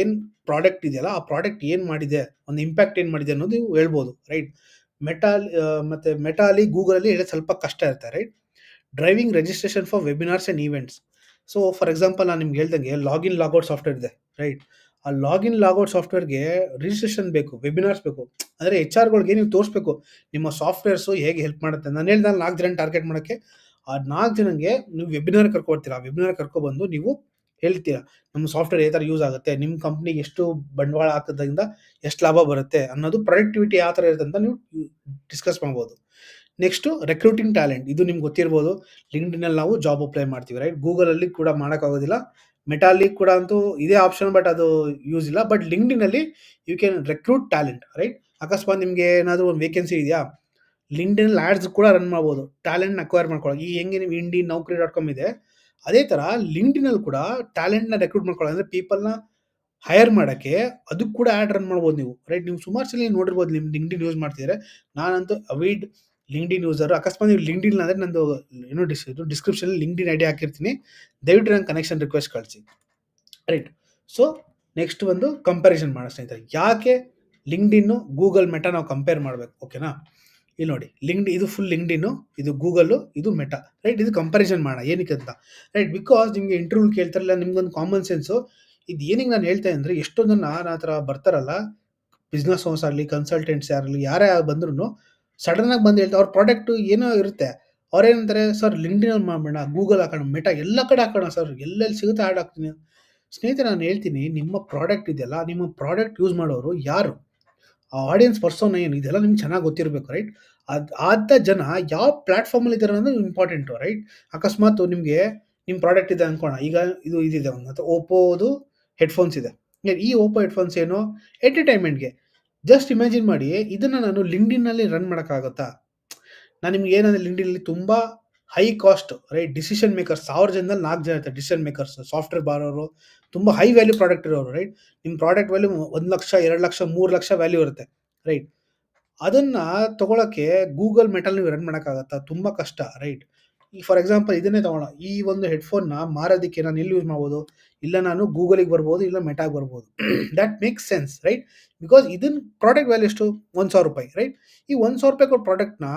ಏನು ಪ್ರಾಡಕ್ಟ್ ಇದೆಯಲ್ಲ, ಆ ಪ್ರಾಡಕ್ಟ್ ಏನು ಮಾಡಿದೆ, ಒಂದು ಇಂಪ್ಯಾಕ್ಟ್ ಏನು ಮಾಡಿದೆ ಅನ್ನೋದು ನೀವು ಹೇಳ್ಬೋದು, ರೈಟ್? ಮತ್ತು ಮೆಟಾಲಿ ಗೂಗಲಲ್ಲಿ ಹೇಳೋದು ಸ್ವಲ್ಪ ಕಷ್ಟ ಇರುತ್ತೆ, right? Driving registration for webinars and events. So for example ನಾನು ನಿಮ್ಗೆ ಹೇಳ್ದಂಗೆ ಲಾಗಿನ್ ಲಾಗೌಟ್ ಸಾಫ್ಟ್ವೇರ್ ಇದೆ, ರೈಟ್? ಆ ಲಾಗಿನ್ ಲಾಗೌಟ್ ಸಾಫ್ಟ್ವೇರ್ಗೆ ರಿಜಿಸ್ಟ್ರೇಷನ್ ಬೇಕು, ವೆಬಿನಾರ್ಸ್ ಬೇಕು. ಅಂದರೆ ಎಚ್.ಆರ್ಗಳಿಗೆ ನೀವು ತೋರಿಸ್ಬೇಕು ನಿಮ್ಮ ಸಾಫ್ಟ್ವೇರ್ಸು ಹೇಗೆ ಹೆಲ್ಪ್ ಮಾಡುತ್ತೆ. ನಾನು ಹೇಳ್ದಾಗ 4 ಜನ ಟಾರ್ಗೆಟ್ ಮಾಡೋಕ್ಕೆ, ಆ 4 ಜನಕ್ಕೆ ನೀವು ವೆಬಿನಾರ್ ಕರ್ಕೊಡ್ತೀರಾ. ಆ ವೆಬಿನಾರ್ ಕರ್ಕೊಬಂದು ನೀವು ಹೇಳ್ತೀರಾ, ನಮ್ಮ ಸಾಫ್ಟ್ವೇರ್ ಯಾವ ಥರ ಯೂಸ್ ಆಗುತ್ತೆ, ನಿಮ್ಮ ಕಂಪ್ನಿಗೆ ಎಷ್ಟು ಬಂಡವಾಳ ಹಾಕೋದ್ರಿಂದ ಎಷ್ಟು ಲಾಭ ಬರುತ್ತೆ ಅನ್ನೋದು, ಪ್ರೊಡಕ್ಟಿವಿಟಿ ಯಾವ ಥರ ಇರುತ್ತೆ ಅಂತ ನೀವು ಡಿಸ್ಕಸ್ ಮಾಡ್ಬೋದು. Next recruiting talent. ಇದು ನಿಮ್ಗೆ ಗೊತ್ತಿರ್ಬೋದು, ಲಿಂಕ್ಡ್ಇನಲ್ಲಿ ನಾವು ಜಾಬ್ ಅಪ್ಲೈ ಮಾಡ್ತೀವಿ, ರೈಟ್? ಗೂಗಲಲ್ಲಿ ಕೂಡ ಮಾಡೋಕ್ಕಾಗೋದಿಲ್ಲ, ಮೆಟಾಲಿ ಕೂಡ ಅಂತೂ ಇದೇ ಆಪ್ಷನ್, ಬಟ್ ಅದು ಯೂಸ್ ಇಲ್ಲ. ಬಟ್ ಲಿಂಕ್ಡ್ಇನಲ್ಲಿ you can recruit talent, right? ಅಕಸ್ಮಾತ್ ನಿಮಗೆ ಏನಾದರೂ ಒಂದು ವೇಕೆನ್ಸಿ ಇದೆಯಾ, ಲಿಂಕ್ಡ್ಇನ್ ಆ್ಯಡ್ಸ್ ಕೂಡ ರನ್ ಮಾಡ್ಬೋದು, ಟ್ಯಾಲೆಂಟ್ನ ಅಕ್ವೈರ್ ಮಾಡ್ಕೊಳ್ಳೋದು. ಈ ಹೆಂಗೆ ನೀವು ಇಂಡಿ ನೌಕರಿ.com ಇದೆ, ಅದೇ ಥರ ಲಿಂಕ್ಡ್ಇನಲ್ಲಿ ಕೂಡ ಟ್ಯಾಲೆಂಟ್ನ ರೆಕ್ರೂಟ್ ಮಾಡ್ಕೊಳ್ಳೋದು, ಅಂದರೆ ಪೀಪಲ್ನ ಹೈರ್ ಮಾಡೋಕ್ಕೆ ಅದಕ್ಕೆ ಕೂಡ ಆ್ಯಡ್ ರನ್ ಮಾಡ್ಬೋದು ನೀವು, ರೈಟ್? ನೀವು ಸುಮಾರು ಸಲ ನೋಡಿರ್ಬೋದು, ನಿಮ್ಮ ಲಿಂಕ್ಡ್ಇನ್ ಯೂಸ್ ಮಾಡ್ತಿದ್ರೆ. ನಾನಂತೂ ಅವಿಡ್ ಲಿಂಕ್ಡ್ಇನ್ ಯೂಸರು. ಅಕಸ್ಮಾತ್ ನೀವು ಲಿಂಕ್ಡ್ಇನ್ ಅಂದರೆ ನಂದು ಏನೋ ಡಿಸ್ಕ್ರಿಪ್ಷನಲ್ಲಿ ಲಿಂಕ್ಡ್ಇನ್ ಐಡಿ ಹಾಕಿರ್ತೀನಿ, ದಯವಿಟ್ಟು ನಂಗೆ ಕನೆಕ್ಷನ್ ರಿಕ್ವೆಸ್ಟ್ ಕಳಿಸಿ, ರೈಟ್? ಸೊ ನೆಕ್ಸ್ಟ್ ಒಂದು ಕಂಪ್ಯಾರಿಸನ್ ಮಾಡೋಣ ಸ್ನೇಹಿತರೆ. ಯಾಕೆ ಲಿಂಕ್ಡ್ಇನ್ನು, ಗೂಗಲ್, ಮೆಟಾ ನಾವು ಕಂಪೇರ್ ಮಾಡಬೇಕು, ಓಕೆನಾ? ಇಲ್ಲಿ ನೋಡಿ, ಇದು ಫುಲ್ ಲಿಂಕ್ಡ್ಇನ್ನು, ಇದು ಗೂಗಲ್ಲು, ಇದು ಮೆಟಾ, ರೈಟ್? ಇದು ಕಂಪ್ಯಾರಿಸನ್ ಮಾಡೋಣ ಏನಕ್ಕೆ ಅಂತ, ರೈಟ್? ಬಿಕಾಸ್ ನಿಮಗೆ ಇಂಟರ್ವ್ಯೂ ಕೇಳ್ತಾರಲ್ಲ, ನಿಮ್ಗೊಂದು ಕಾಮನ್ ಸೆನ್ಸು ಇದು ಏನಕ್ಕೆ ನಾನು ಹೇಳ್ತಾ ಅಂದರೆ, ಎಷ್ಟೊಂದು ಆ ಥರ ಬರ್ತಾರಲ್ಲ, ಬಿಸ್ನೆಸ್ ಓನರ್ಸ್ ಆಗಲಿ, ಕನ್ಸಲ್ಟೆಂಟ್ಸ್ ಯಾರಾಗಲಿ, ಯಾರೇ ಬಂದ್ರೂ ಸಡನ್ನಾಗಿ ಬಂದು ಹೇಳ್ತಾರೆ, ಅವ್ರ ಪ್ರಾಡಕ್ಟು ಏನೋ ಇರುತ್ತೆ, ಅವ್ರೇನಂತಾರೆ, ಸರ್ ಲಿಂಕ್ಡ್ಇನಲ್ಲಿ ಮಾಡೋಣ, ಗೂಗಲ್ ಹಾಕೋಣ, ಮೆಟಾ ಎಲ್ಲ ಕಡೆ ಹಾಕೋಣ ಸರ್, ಎಲ್ಲೆಲ್ಲಿ ಸಿಗುತ್ತೆ ಆ್ಯಡ್ ಹಾಕ್ತೀನಿ. ಸ್ನೇಹಿತರೆ ನಾನು ಹೇಳ್ತೀನಿ, ನಿಮ್ಮ ಪ್ರಾಡಕ್ಟ್ ಇದೆಯಲ್ಲ, ನಿಮ್ಮ ಪ್ರಾಡಕ್ಟ್ ಯೂಸ್ ಮಾಡೋರು ಯಾರು? ಆ ಆಡಿಯನ್ಸ್ ಪರ್ಸೋನ ಏನು? ಇದೆಲ್ಲ ನಿಮ್ಗೆ ಚೆನ್ನಾಗಿ ಗೊತ್ತಿರಬೇಕು, ರೈಟ್? ಆದ ಜನ ಯಾವ ಪ್ಲಾಟ್‌ಫಾರ್ಮಲ್ಲಿ ಇದ್ದಾರೆ ಅನ್ನೋದು ಇಂಪಾರ್ಟೆಂಟು, ರೈಟ್? ಅಕಸ್ಮಾತ್ ನಿಮಗೆ ನಿಮ್ಮ ಪ್ರಾಡಕ್ಟ್ ಇದೆ ಅನ್ಕೋಣ. ಈಗ ಇದಿದೆ ಒಂದು ಅಥವಾ ಓಪ್ಪೋದು ಹೆಡ್‌ಫೋನ್ಸ್ ಇದೆ. ಈ ಓಪ್ಪೋ ಹೆಡ್‌ಫೋನ್ಸ್ ಏನು ಎಂಟರ್‌ಟೈನ್‌ಮೆಂಟ್‌ಗೆ. ಜಸ್ಟ್ ಇಮ್ಯಾಜಿನ್ ಮಾಡಿ, ಇದನ್ನ ನಾನು ಲಿಂಕ್ಡ್ಇನ್‌ನಲ್ಲಿ ರನ್ ಮಾಡೋಕ್ಕಾಗುತ್ತಾ? ನಾನು ನಿಮ್ಗೆ ಏನಂದ್ರೆ ಲಿಂಕ್ಡ್ಇನ್‌ನಲ್ಲಿ ತುಂಬಾ high cost, right? Decision makers 1000 ಜನದಲ್ಲಿ 4 ಜನ ಇರ್ತಾರೆ ಡಿಸಿಷನ್ ಮೇಕರ್ಸ್. ಸಾಫ್ಟ್‌ವೇರ್ ಮಾರೋರು, ತುಂಬಾ ಹೈ ವ್ಯಾಲ್ಯೂ ಪ್ರಾಡಕ್ಟ್ ಇರೋರು, ರೈಟ್? ನಿಮ್ಮ ಪ್ರಾಡಕ್ಟ್ ವ್ಯಾಲ್ಯೂ 1,00,000, 2,00,000, 3,00,000 ವ್ಯಾಲ್ಯೂ ಇರುತ್ತೆ, ರೈಟ್? ಅದನ್ನ ತಗೊಳಕ್ಕೆ ಗೂಗಲ್ ಮೆಟಲ್ ನೀವು ರನ್ ಮಾಡೋಕ್ಕಾಗತ್ತಾ? ತುಂಬಾ ಕಷ್ಟ, ರೈಟ್? ಈಗ ಫಾರ್ ಎಕ್ಸಾಂಪಲ್ ಇದನ್ನೇ ತಗೋಣ. ಈ ಒಂದು ಹೆಡ್‌ಫೋನ್‌ನ ಮಾರೋದಕ್ಕೆ ನಾನು ಎಲ್ಲಿ ಯೂಸ್ ಮಾಡ್ಬೋದು? ಇಲ್ಲ ನಾನು ಗೂಗಲ್‌ಗೆ ಬರ್ಬೋದು, ಇಲ್ಲ ಮೆಟಾಗೆ ಬರ್ಬೋದು. That makes sense, right? Because ಇದನ್ನ ಪ್ರಾಡಕ್ಟ್ ವ್ಯಾಲ್ಯೂ ಎಷ್ಟು? ₹1,000, ರೈಟ್? ಈ ₹1,000 ಕೊಟ್ಟ ಪ್ರಾಡಕ್ಟ್‌ನ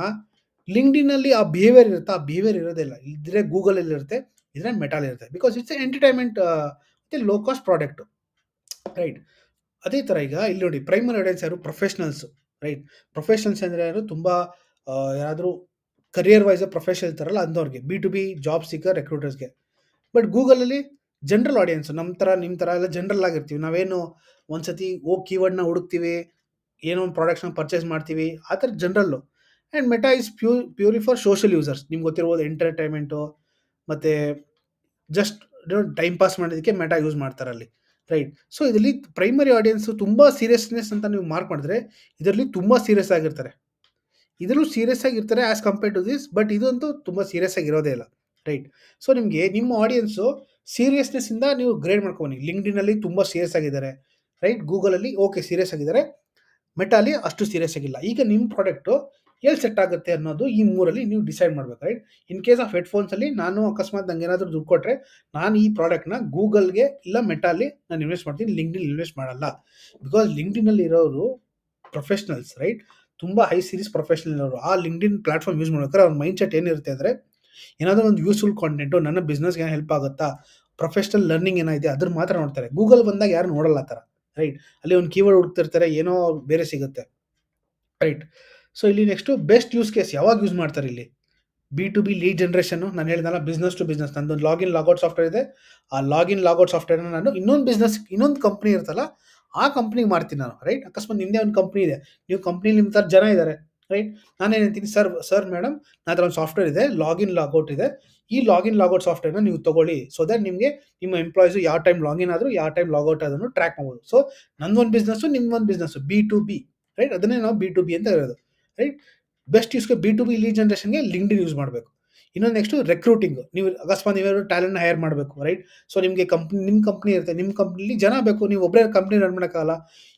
ಲಿಂಕ್ಡ್ಇನ್‌ನಲ್ಲಿ ಆ ಬಿಹೇವಿಯರ್ ಇರುತ್ತಾ? ಆ ಬಿಹೇವಿಯರ್ ಇರೋದೇ ಇಲ್ಲ. ಇದ್ರೆ ಗೂಗಲಲ್ಲಿ ಇರುತ್ತೆ, ಇದ್ರೆ ಮೆಟಾಲ್ ಇರುತ್ತೆ. ಬಿಕಾಸ್ ಇಟ್ಸ್ ಎಂಟರ್‌ಟೈನ್‌ಮೆಂಟ್ ಮತ್ತೆ ಲೋ ಕಾಸ್ಟ್ ಪ್ರಾಡಕ್ಟ್, ರೈಟ್? ಅದೇ ಥರ ಈಗ ಇಲ್ಲಿ ನೋಡಿ, ಪ್ರೈಮರಿ ಆಡಿಯನ್ಸ್ ಯಾರು? Professionals, right? ಪ್ರೊಫೆಷನಲ್ಸ್ ಅಂದ್ರೆ ಯಾರು? ತುಂಬಾ ಯಾರಾದರೂ ಕರಿಯರ್ ವೈಸ್ ಪ್ರೊಫೆಷನಲ್ ಇರ್ತಾರಲ್ಲ ಅಂಥವ್ರಿಗೆ, B to B job seeker ರಿಕ್ರೂಟರ್ಸ್‌ಗೆ. ಬಟ್ ಗೂಗಲಲ್ಲಿ ಜನರಲ್ ಆಡಿಯನ್ಸ್, ನಮ್ಮ ಥರ ನಿಮ್ಮ ಥರ ಎಲ್ಲ ಜನರಲ್ ಆಗಿರ್ತೀವಿ. ನಾವೇನು ಒಂದ್ಸತಿ ಹೋಗಿ ಕೀವರ್ಡ್‌ನ ಹುಡುಕ್ತೀವಿ, ಏನೋ ಒಂದು ಪ್ರಾಡಕ್ಟ್ಸ್‌ನ ಪರ್ಚೇಸ್ ಮಾಡ್ತೀವಿ, ಆ ಥರ ಜನರಲ್ಲು. And Meta is purely for social users. ನಿಮ್ಗೆ ಗೊತ್ತಿರ್ಬೋದು, ಎಂಟರ್‌ಟೈನ್‌ಮೆಂಟು ಮತ್ತೆ ಜಸ್ಟ್ ಟೈಮ್ ಪಾಸ್ ಮಾಡೋದಕ್ಕೆ ಮೆಟಾ ಯೂಸ್ ಮಾಡ್ತಾರಲ್ಲಿ, ರೈಟ್? ಸೊ ಇದರಲ್ಲಿ ಪ್ರೈಮರಿ ಆಡಿಯನ್ಸ್ ತುಂಬಾ ಸೀರಿಯಸ್ನೆಸ್ ಅಂತ ನೀವು ಮಾರ್ಕ್ ಮಾಡಿದ್ರೆ, ಇದರಲ್ಲಿ ತುಂಬಾ ಸೀರಿಯಸ್ ಆಗಿರ್ತಾರೆ. ಇದರಲ್ಲೂ ಸೀರಿಯಸ್ ಆಗಿರ್ತಾರೆ as compare to this, but ಇದಂತೂ ತುಂಬಾ ಸೀರಿಯಸ್ ಆಗಿ ಇರೋದೇ ಇಲ್ಲ, ರೈಟ್? ಸೊ ನಿಮಗೆ ನಿಮ್ಮ ಆಡಿಯನ್ಸು ಸೀರಿಯಸ್ನೆಸ್ ಇಂದ ನೀವು ಗ್ರೇಡ್ ಮಾಡ್ಕೊಬನ್ನಿ. ಲಿಂಕ್ಡ್ಇನ್‌ನಲ್ಲಿ ತುಂಬಾ ಸೀರಿಯಸ್ ಆಗಿದ್ದಾರೆ, ರೈಟ್? ಗೂಗಲಲ್ಲಿ ಓಕೆ ಸೀರಿಯಸ್ ಆಗಿದ್ದಾರೆ, ಮೆಟಾಲಿ ಅಷ್ಟು ಸೀರಿಯಸ್ ಆಗಿಲ್ಲ. ಈಗ ನಿಮ್ಮ ಪ್ರಾಡಕ್ಟು ಎಲ್ಲಿ ಸೆಟ್ ಆಗುತ್ತೆ ಅನ್ನೋದು ಈ 3ರಲ್ಲಿ ನೀವು ಡಿಸೈಡ್ ಮಾಡ್ಬೇಕು, ರೈಟ್? ಇನ್ ಕೇಸ್ ಆಫ್ ಹೆಡ್‌ಫೋನ್ಸಲ್ಲಿ ನಾನು ಅಕಸ್ಮಾತ್ ನಂಗೇನಾದರೂ ದುಡ್ಡು ಕೊಟ್ಟರೆ, ನಾನು ಈ ಪ್ರಾಡಕ್ಟ್‌ನ ಗೂಗಲ್‌ಗೆ ಇಲ್ಲ ಮೆಟಾಲಿ ನಾನು ಇನ್ವೆಸ್ಟ್ ಮಾಡ್ತೀನಿ, ಲಿಂಕ್ಡ್ಇನ್ ಇನ್ವೆಸ್ಟ್ ಮಾಡಲ್ಲ. ಬಿಕಾಸ್ ಲಿಂಕ್ಡ್ಇನ್‌ನಲ್ಲಿ ಇರೋರು ಪ್ರೊಫೆಷನಲ್ಸ್, ರೈಟ್? ತುಂಬಾ ಹೈ ಸೀರೀಸ್ ಪ್ರೊಫೆಷನಲ್ ಇರೋರು. ಆ ಲಿಂಕ್ಡ್ಇನ್ ಪ್ಲಾಟ್‌ಫಾರ್ಮ್ ಯೂಸ್ ಮಾಡ್ಬೇಕಾದ್ರೆ ಅವ್ರ ಮೈಂಡ್ ಸೆಟ್ ಏನಿರುತ್ತೆ ಅಂದರೆ, ಏನಾದರೂ ಒಂದು ಯೂಸ್‌ಫುಲ್ ಕಾಂಟೆಂಟು ನನ್ನ ಬಿಸ್ನೆಸ್‌ಗೆ ಏನೋ ಹೆಲ್ಪ್ ಆಗುತ್ತಾ? ಪ್ರೊಫೆಷನಲ್ ಲರ್ನಿಂಗ್ ಏನಾಗಿದೆ ಅದನ್ನ ಮಾತ್ರ ನೋಡ್ತಾರೆ. ಗೂಗಲ್ ಬಂದಾಗ ಯಾರು ನೋಡಲ್ಲ ಆ ಥರ, ರೈಟ್? ಅಲ್ಲಿ ಒಂದು ಕೀವರ್ಡ್ ಹುಡುಕ್ತಿರ್ತಾರೆ, ಏನೋ ಬೇರೆ ಸಿಗುತ್ತೆ, ರೈಟ್? ಸೊ ಇಲ್ಲಿ ನೆಕ್ಸ್ಟು ಬೆಸ್ಟ್ ಯೂಸ್ ಕೇಸ್ ಯಾವಾಗ ಯೂಸ್ ಮಾಡ್ತಾರೆ ಇಲ್ಲಿ? B to B lead generation ನಾನು ಹೇಳಿದ್ನಲ್ಲ, ಬಿಸ್ನೆಸ್ ಟು ಬಿಸ್ನೆಸ್. ನಂದೊಂದು ಲಾಗಿನ್ ಲಾಗೌಟ್ ಸಾಫ್ಟ್ವೇರ್ ಇದೆ. ಆ ಲಾಗಿನ್ ಲಾಗೌಟ್ ಸಾಫ್ಟ್ವೇರ್‌ನ ನಾನು ಇನ್ನೊಂದು ಬಿಸ್ನೆಸ್, ಇನ್ನೊಂದು ಕಂಪನಿ ಇರುತ್ತಲ್ಲ, ಆ ಕಂಪನಿಗೆ ಮಾರ್ತೀನಿ ನಾನು, ರೈಟ್? ಅಕಸ್ಮಾತ್ ನಿಮ್ಮದೇ ಒಂದು ಕಂಪನಿ ಇದೆ, ನೀವು ಕಂಪನಿಲಿ ನಿಮ್ಮ ಥರ ಜನ ಇದ್ದಾರೆ, ರೈಟ್? ನಾನೇನು ಹೇಳ್ತೀನಿ, ಸರ್ ಮೇಡಮ್, ನನ್ನ ಹತ್ರ ಒಂದು ಸಾಫ್ಟ್ವೇರ್ ಇದೆ, ಲಾಗಿನ್ ಲಾಗೌಟ್ ಇದೆ. ಈ ಲಾಗಿನ್ ಲಾಗೌಟ್ ಸಾಫ್ಟ್ವೇರ್‌ನ ನೀವು ತಗೊಳ್ಳಿ. ಸೊ ದಟ್ ನಿಮಗೆ ನಿಮ್ಮ ಎಂಪ್ಲಾಯೀಸು ಯಾವ ಟೈಮ್ ಲಾಗಿನ್ ಆದ್ರು, ಯಾವ ಟೈಮ್ ಲಾಗೌಟ್ ಆದ್ರೂ ಟ್ರ್ಯಾಕ್ ಮಾಡ್ಬೋದು. ಸೊ ನಂದೊಂದು ಬಿಸ್ನೆಸ್ಸು, ನಿಮ್ದೊಂದು business, B to B, right? ಅದನ್ನೇ ನಾವು ಬಿ ಟು ಬಿ ಅಂತ ಹೇಳೋದು, ರೈಟ್? ಬೆಸ್ಟ್ ಯೂಸ್‌ಗೆ ಬಿ ಟು ಬಿ ಲೀಡ್ ಜನರೇಷನ್‌ಗೆ ಲಿಂಕ್ಡ್ಇನ್ ಯೂಸ್ ಮಾಡಬೇಕು. ಇನ್ನೊಂದು ನೆಕ್ಸ್ಟು ರೆಕ್ರೂಟಿಂಗ್. ನೀವು ಅಕಸ್ಮಾತ್ ನೀವೇನಾದ್ರು ಟ್ಯಾಲೆಂಟ್‌ನ ಹೈರ್ ಮಾಡಬೇಕು, ರೈಟ್? ಸೊ ನಿಮಗೆ ನಿಮ್ಮ ಕಂಪನಿ ಇರುತ್ತೆ, ನಿಮ್ಮ ಕಂಪನಿಲಿ ಜನ ಬೇಕು, ನೀವು ಒಬ್ಬರೇ ಕಂಪನಿ ರನ್ ಮಾಡೋಕ್ಕಾಗಲ್ಲ.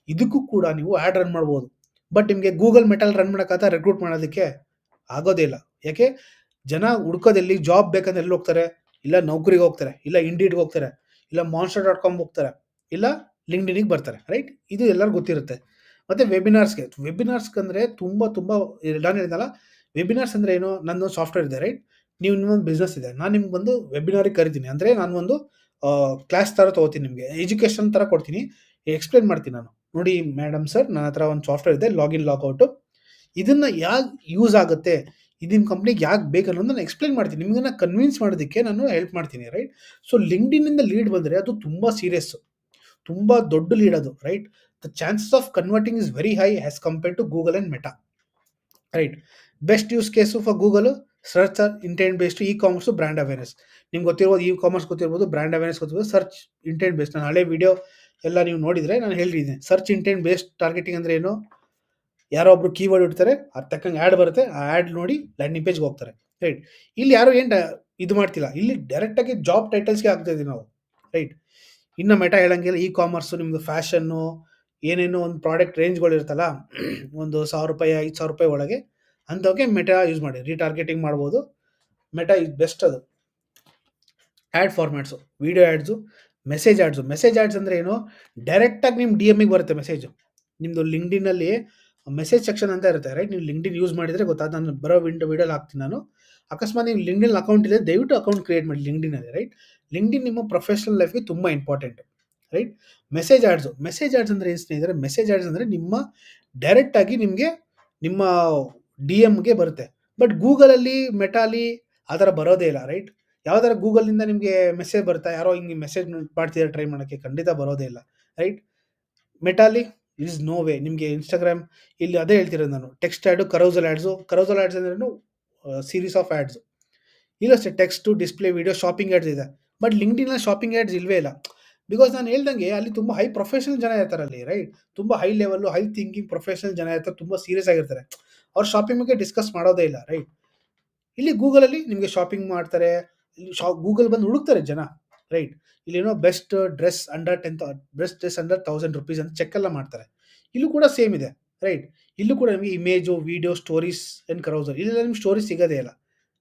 ಇದಕ್ಕೂ ಕೂಡ ನೀವು ಆ್ಯಡ್ ರನ್ ಮಾಡ್ಬೋದು. ಬಟ್ ನಿಮಗೆ ಗೂಗಲ್ ಮೆಟಲ್ ರನ್ ಮಾಡೋಕ್ಕಾಗತ್ತಾ ರೆಕ್ರೂಟ್ ಮಾಡೋದಕ್ಕೆ? ಆಗೋದೇ ಇಲ್ಲ. ಯಾಕೆ? ಜನ ಹುಡ್ಕೋದೆಲ್ಲಿ? ಜಾಬ್ ಬೇಕಂದ್ರೆ ಎಲ್ಲಿ ಹೋಗ್ತಾರೆ? ಇಲ್ಲ ನೌಕರಿಗೆ ಹೋಗ್ತಾರೆ, ಇಲ್ಲ ಇಂಡೀಡ್‌ಗೆ ಹೋಗ್ತಾರೆ, ಇಲ್ಲ ಮಾನ್ಸ್ಟರ್ ಡಾಟ್ ಕಾಮ್‌ಗೆ ಹೋಗ್ತಾರೆ, ಇಲ್ಲ ಲಿಂಕ್ಡ್ಇನ್‌ಗೆ ಬರ್ತಾರೆ, ರೈಟ್? ಇದು ಎಲ್ಲರಿಗೂ ಗೊತ್ತಿರುತ್ತೆ. ಮತ್ತೆ ವೆಬಿನಾರ್ಸ್‌ಗಂದ್ರೆ ತುಂಬಾ ನಾನು ಹೇಳಿದ್ನಲ್ಲ, ವೆಬಿನಾರ್ಸ್ ಅಂದ್ರೆ ಏನು? ನಂದೊಂದು ಸಾಫ್ಟ್ವೇರ್ ಇದೆ, ರೈಟ್? ನೀವು ನಿಮ್ಮೊಂದು ಬಿಸ್ನೆಸ್ ಇದೆ. ನಾನು ನಿಮ್ಗೆ ಬಂದು ವೆಬಿನಾರಿಗೆ ಕರಿತೀನಿ. ಅಂದರೆ ನಾನು ಒಂದು ಕ್ಲಾಸ್ ಥರ ತಗೋತೀನಿ, ನಿಮಗೆ ಎಜುಕೇಷನ್ ಥರ ಕೊಡ್ತೀನಿ. ಎಕ್ಸ್‌ಪ್ಲೇನ್ ಮಾಡ್ತೀನಿ ನಾನು. ನೋಡಿ ಮೇಡಮ್ ಸರ್, ನನ್ನ ಹತ್ರ ಒಂದು ಸಾಫ್ಟ್ವೇರ್ ಇದೆ, ಲಾಗಿನ್ ಲಾಗೌಟು. ಇದನ್ನ ಯಾಕೆ ಯೂಸ್ ಆಗುತ್ತೆ? ಇದು ನಿಮ್ಮ ಕಂಪ್ನಿಗೆ ಯಾಕೆ ಬೇಕು ಅನ್ನೋದನ್ನ ನಾನು ಎಕ್ಸ್‌ಪ್ಲೇನ್ ಮಾಡ್ತೀನಿ. ನಿಮ್ಮನ್ನ ಕನ್ವಿನ್ಸ್ ಮಾಡೋದಕ್ಕೆ ನಾನು ಹೆಲ್ಪ್ ಮಾಡ್ತೀನಿ, ರೈಟ್? ಸೊ ಲಿಂಕ್ಡ್ಇನ್ನಿಂದ ಲೀಡ್ ಬಂದರೆ ಅದು ತುಂಬಾ ಸೀರಿಯಸ್ಸು. ತುಂಬಾ ದೊಡ್ಡ ಲೀಡ್ ಅದು, right? The chances of converting is very high as compare to Google and Meta, right? Best use case for Google search intent based e commerce brand awareness. ನಿಮ್ಗೆ ಗೊತ್ತಿರ್ಬೋದು, e commerce ಗೊತ್ತಿರ್ಬೋದು, brand awareness ಗೊತ್ತಿರ್ಬೋದು, search intent based. ನಾನು ಹಳೆ video ಎಲ್ಲ ನೀವು ನೋಡಿದರೆ ನಾನು ಹೇಳಿದ್ದೀನಿ. ಸರ್ಚ್ ಇಂಟೆಂಟ್ ಬೇಸ್ಡ್ ಟಾರ್ಗೆಟಿಂಗ್ ಅಂದರೆ ಏನು? ಯಾರೋ ಒಬ್ರು ಕೀವರ್ಡ್ ಇಡ್ತಾರೆ, ಅದ್ ತಕ್ಕಂಗೆ ಆ್ಯಡ್ ಬರುತ್ತೆ, ಆ ಆ್ಯಡ್ ನೋಡಿ ಲ್ಯಾಂಡಿಂಗ್ ಪೇಜ್ಗೆ ಹೋಗ್ತಾರೆ, ರೈಟ್? ಇಲ್ಲಿ ಯಾರು ಏನು ಇದು ಮಾಡ್ತಿಲ್ಲ, ಇಲ್ಲಿ ಡೈರೆಕ್ಟಾಗಿ ಜಾಬ್ ಟೈಟಲ್ಸ್ಗೆ ಹಾಕ್ತಾ ಇದೀವಿ ನಾವು, ರೈಟ್? ಇನ್ನು ಮೆಟಾ ಹೇಳಂಗಿಲ್ಲ, ಇ ಕಾಮರ್ಸು ನಿಮ್ಮದು ಫ್ಯಾಷನ್ನು, ಏನೇನೋ ಒಂದು ಪ್ರಾಡಕ್ಟ್ ರೇಂಜ್ಗಳಿರುತ್ತಲ್ಲ, ಒಂದು ₹1,000, ₹5,000 ಒಳಗೆ ಅಂಥವಕ್ಕೆ ಮೆಟಾ ಯೂಸ್ ಮಾಡಿ ರೀಟಾರ್ಗೆಟಿಂಗ್ ಮಾಡ್ಬೋದು. ಮೆಟಾ ಇಸ್ ಬೆಸ್ಟ್ ಅದು. Ad formats, video ads, message ads. Message ads ಅಂದರೆ ಏನು? ಡೈರೆಕ್ಟಾಗಿ ನಿಮ್ಮ ಡಿ.ಎಮ್‌ಗೆ ಬರುತ್ತೆ ಮೆಸೇಜು. ನಿಮ್ಮದು ಲಿಂಕ್ಡ್ಇನ್ನಲ್ಲಿ ಮೆಸೇಜ್ ಸೆಕ್ಷನ್ ಅಂತ ಇರುತ್ತೆ, ರೈಟ್? ನೀವು ಲಿಂಕ್ಡ್ಇನ್ ಯೂಸ್ ಮಾಡಿದರೆ ಗೊತ್ತಾಗುತ್ತೆ. ನಾನು ಬರೋ ವಿಡಿಯೋಲಿ ಹಾಕ್ತೀನಿ ನಾನು. ಅಕಸ್ಮಾತ್ ನೀವು ಲಿಂಕ್ಡ್ಇನ್ ಅಕೌಂಟ್ ಇದೆ, ದಯವಿಟ್ಟು ಅಕೌಂಟ್ ಕ್ರಿಯೇಟ್ ಮಾಡಿ ಲಿಂಕ್ಡ್ಇನ್ನಲ್ಲಿ, ರೈಟ್? ಲಿಂಕ್ಡ್ಇನ್ ನಿಮ್ಮ ಪ್ರೊಫೆಷನಲ್ ಲೈಫ್‌ಗೆ ತುಂಬ ಇಂಪಾರ್ಟೆಂಟ್, ರೈಟ್? ಮೆಸೇಜ್ ಆ್ಯಡ್ಸ್ ಅಂದರೆ ಏನು ಸ್ನೇಹಿತರೆ? ಮೆಸೇಜ್ ಆ್ಯಡ್ಸ್ ಅಂದರೆ ನಿಮ್ಮ ಡೈರೆಕ್ಟಾಗಿ ನಿಮಗೆ ನಿಮ್ಮ ಡಿ.ಎಮ್‌ಗೆ ಬರುತ್ತೆ. ಬಟ್ ಗೂಗಲಲ್ಲಿ, ಮೆಟಾಲಿ ಆ ಥರ ಬರೋದೇ ಇಲ್ಲ, ರೈಟ್? ಯಾವ್ದಾರ ಗೂಗಲ್ನಿಂದ ನಿಮಗೆ ಮೆಸೇಜ್ ಬರುತ್ತಾ? ಯಾರೋ ಹಿಂಗೆ ಮೆಸೇಜ್ ಮಾಡ್ತಿದ್ದಾರೆ ಟ್ರೈ ಮಾಡೋಕ್ಕೆ? ಖಂಡಿತ ಬರೋದೇ ಇಲ್ಲ, ರೈಟ್? ಮೆಟಾಲಿ ಇಸ್ ನೋ ವೇ. ನಿಮಗೆ ಇನ್ಸ್ಟಾಗ್ರಾಮ್ ಇಲ್ಲಿ ಅದೇ ಹೇಳ್ತಿರೋದು ನಾನು. Text ad, carousel ads. Carousel ads ಅಂದ್ರೇನು? Series of ads. ಇಲ್ಲಷ್ಟೇ text, display, video, shopping ads ಇದೆ. ಬಟ್ ಲಿಂಕ್ಡ್ಇನಲ್ಲಿ ಶಾಪಿಂಗ್ ಆ್ಯಡ್ಸ್ ಇಲ್ವೇ ಇಲ್ಲ. ಬಿಕಾಸ್ ನಾನು ಹೇಳ್ದಂಗೆ ಅಲ್ಲಿ ತುಂಬ ಹೈ ಪ್ರೊಫೆಷನಲ್ ಜನ ಇರ್ತಾರೆ ಅಲ್ಲಿ, ರೈಟ್? ತುಂಬ high level, high thinking professional ಜನ ಇರ್ತಾರೆ. ತುಂಬ ಸೀರಿಯಸ್ ಆಗಿರ್ತಾರೆ. ಅವ್ರು ಶಾಪಿಂಗ್ ಬಗ್ಗೆ ಡಿಸ್ಕಸ್ ಮಾಡೋದೇ ಇಲ್ಲ, ರೈಟ್? ಇಲ್ಲಿ ಗೂಗಲಲ್ಲಿ ನಿಮಗೆ ಶಾಪಿಂಗ್ ಮಾಡ್ತಾರೆ. ಇಲ್ಲಿ ಗೂಗಲ್ ಬಂದು ಹುಡುಕ್ತಾರೆ ಜನ, ರೈಟ್? ಇಲ್ಲೇನೋ ಬೆಸ್ಟ್ ಡ್ರೆಸ್ ಅಂಡರ್ ₹1000 ಅಂತ ಚೆಕ್ ಎಲ್ಲ ಮಾಡ್ತಾರೆ. ಇಲ್ಲೂ ಕೂಡ ಸೇಮ್ ಇದೆ, ರೈಟ್? ಇಲ್ಲೂ ಕೂಡ ನಿಮಗೆ ಇಮೇಜು, ವಿಡಿಯೋ, ಸ್ಟೋರೀಸ್ ಅಂಡ್ ಕ್ರೌಸರ್. ಇಲ್ಲೆಲ್ಲ ನಿಮ್ಗೆ ಸ್ಟೋರಿ ಸಿಗೋದೇ ಇಲ್ಲ,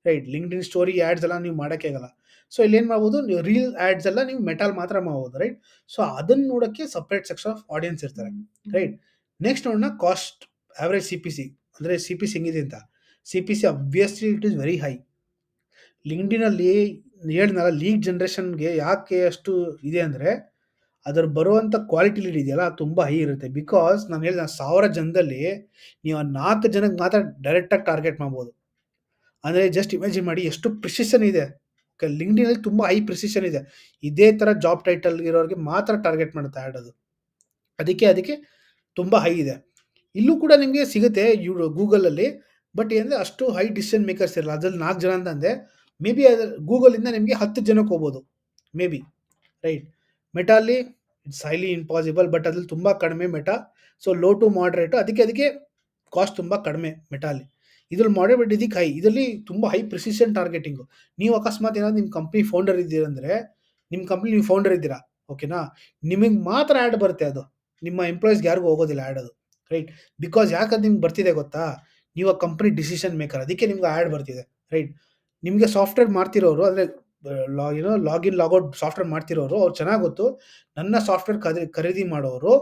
ರೈಟ್? ಲಿಂಕ್ಡ್ಇನ್ ಸ್ಟೋರಿ ಆ್ಯಡ್ಸ್ ಎಲ್ಲ ನೀವು ಮಾಡೋಕ್ಕೆ ಆಗಲ್ಲ. ಸೊ ಇಲ್ಲೇನು ಮಾಡ್ಬೋದು, ನೀವು ರೀಲ್ ಆ್ಯಡ್ಸ್ ಎಲ್ಲ ನೀವು ಮೆಟಾಲ್ ಮಾತ್ರ ಮಾಡ್ಬೋದು, ರೈಟ್? ಸೊ ಅದನ್ನು ನೋಡೋಕ್ಕೆ ಸಪ್ರೇಟ್ ಸೆಕ್ಷನ್ ಆಫ್ ಆಡಿಯನ್ಸ್ ಇರ್ತಾರೆ, ರೈಟ್? ನೆಕ್ಸ್ಟ್ ನೋಡೋಣ ಕಾಸ್ಟ್ ಆವ್ರೇಜ್ CPC. ಅಂದರೆ CPC ಹೆಂಗಿದೆ ಅಂತ. CPC obviously it is very high. ಲಿಂಕ್ಡ್ಇನಲ್ಲಿ ಹೇಳಿದ್ನಲ್ಲ, ಲೀಡ್ ಜನ್ರೇಷನ್ಗೆ ಯಾಕೆ ಅಷ್ಟು ಇದೆ ಅಂದರೆ, ಅದರ ಬರುವಂಥ ಕ್ವಾಲಿಟಿ ಲೀಡ್ ಇದೆಯಲ್ಲ, ಅದು ತುಂಬ ಹೈ ಇರುತ್ತೆ. ಬಿಕಾಸ್ ನಾನು ಹೇಳಿದ 1000 ಜನದಲ್ಲಿ ನೀವು 4 ಜನಕ್ಕೆ ಮಾತ್ರ ಡೈರೆಕ್ಟಾಗಿ ಟಾರ್ಗೆಟ್ ಮಾಡ್ಬೋದು. ಅಂದರೆ ಜಸ್ಟ್ ಇಮ್ಯಾಜಿನ್ ಮಾಡಿ ಎಷ್ಟು ಪ್ರಿಸಿಷನ್ ಇದೆ. ಲಿಂಕ್ಡ್ಇನಲ್ಲಿ ತುಂಬ ಹೈ ಪ್ರಿಸಿಷನ್ ಇದೆ. ಇದೇ ಥರ ಜಾಬ್ ಟೈಟಲ್ ಇರೋರಿಗೆ ಮಾತ್ರ ಟಾರ್ಗೆಟ್ ಮಾಡುತ್ತೆ ಆ್ಯಡ್ ಅದು. ಅದಕ್ಕೆ ತುಂಬ ಹೈ ಇದೆ. ಇಲ್ಲೂ ಕೂಡ ನಿಮಗೆ ಸಿಗುತ್ತೆ ಗೂಗಲಲ್ಲಿ. ಬಟ್ ಏನಂದರೆ ಅಷ್ಟು ಹೈ ಡಿಸಿಷನ್ ಮೇಕರ್ಸ್ ಇರಲ್ಲ. ಅದ್ರಲ್ಲಿ 4 ಜನ ಅಂತಂದರೆ ಮೇ ಬಿ ಅದು ಗೂಗಲಿಂದ ನಿಮಗೆ 10 ಜನಕ್ಕೆ ಹೋಗ್ಬೋದು, ಮೇ ಬಿ, ರೈಟ್? ಮೆಟಾಲಿ ಇಟ್ಸ್ ಹೈಲಿ ಇಂಪಾಸಿಬಲ್. ಬಟ್ ಅದ್ರಲ್ಲಿ ತುಂಬ ಕಡಿಮೆ Meta. So low to moderate. ಅದಕ್ಕೆ ಕಾಸ್ಟ್ ತುಂಬ ಕಡಿಮೆ ಮೆಟಾಲಿ. ಇದ್ರಲ್ಲಿ ಮಾಡರೇಟ್, ಇದಕ್ಕೆ ಹೈ. ಇದರಲ್ಲಿ ತುಂಬ ಹೈ ಪ್ರಿಸಿಷನ್ ಟಾರ್ಗೆಟಿಂಗು. ನೀವು ಅಕಸ್ಮಾತ್ ಏನಾದ್ರು ನಿಮ್ಮ ಕಂಪ್ನಿ ಫೌಂಡರ್ ಇದ್ದೀರಂದರೆ, ನಿಮ್ಮ ಕಂಪ್ನಿ ನೀವು ಫೌಂಡರ್ ಇದ್ದೀರಾ, ಓಕೆನಾ? ನಿಮಗೆ ಮಾತ್ರ ಆ್ಯಡ್ ಬರುತ್ತೆ ಅದು. ನಿಮ್ಮ ಎಂಪ್ಲಾಯೀಸ್ಗೆ ಯಾರಿಗೂ ಹೋಗೋದಿಲ್ಲ ಆ್ಯಡ್ ಅದು, ರೈಟ್? ಬಿಕಾಸ್ ಯಾಕಂದ್ರೆ ನಿಮ್ಗೆ ಬರ್ತಿದೆ ಗೊತ್ತಾ? ನೀವು ಆ ಕಂಪ್ನಿ ಡಿಸಿಷನ್ ಮೇಕರ್, ಅದಕ್ಕೆ ನಿಮ್ಗೆ ಆ್ಯಡ್ ಬರ್ತಿದೆ, ರೈಟ್? ನಿಮಗೆ ಸಾಫ್ಟ್ವೇರ್ ಮಾಡ್ತಿರೋರು, ಅಂದರೆ ಲಾಗಿನ್ ಲಾಗೌಟ್ ಸಾಫ್ಟ್ವೇರ್ ಮಾಡ್ತಿರೋರು, ಅವ್ರು ಚೆನ್ನಾಗಿ ಗೊತ್ತು. ನನ್ನ ಸಾಫ್ಟ್ವೇರ್ ಖರೀದಿ ಮಾಡೋರು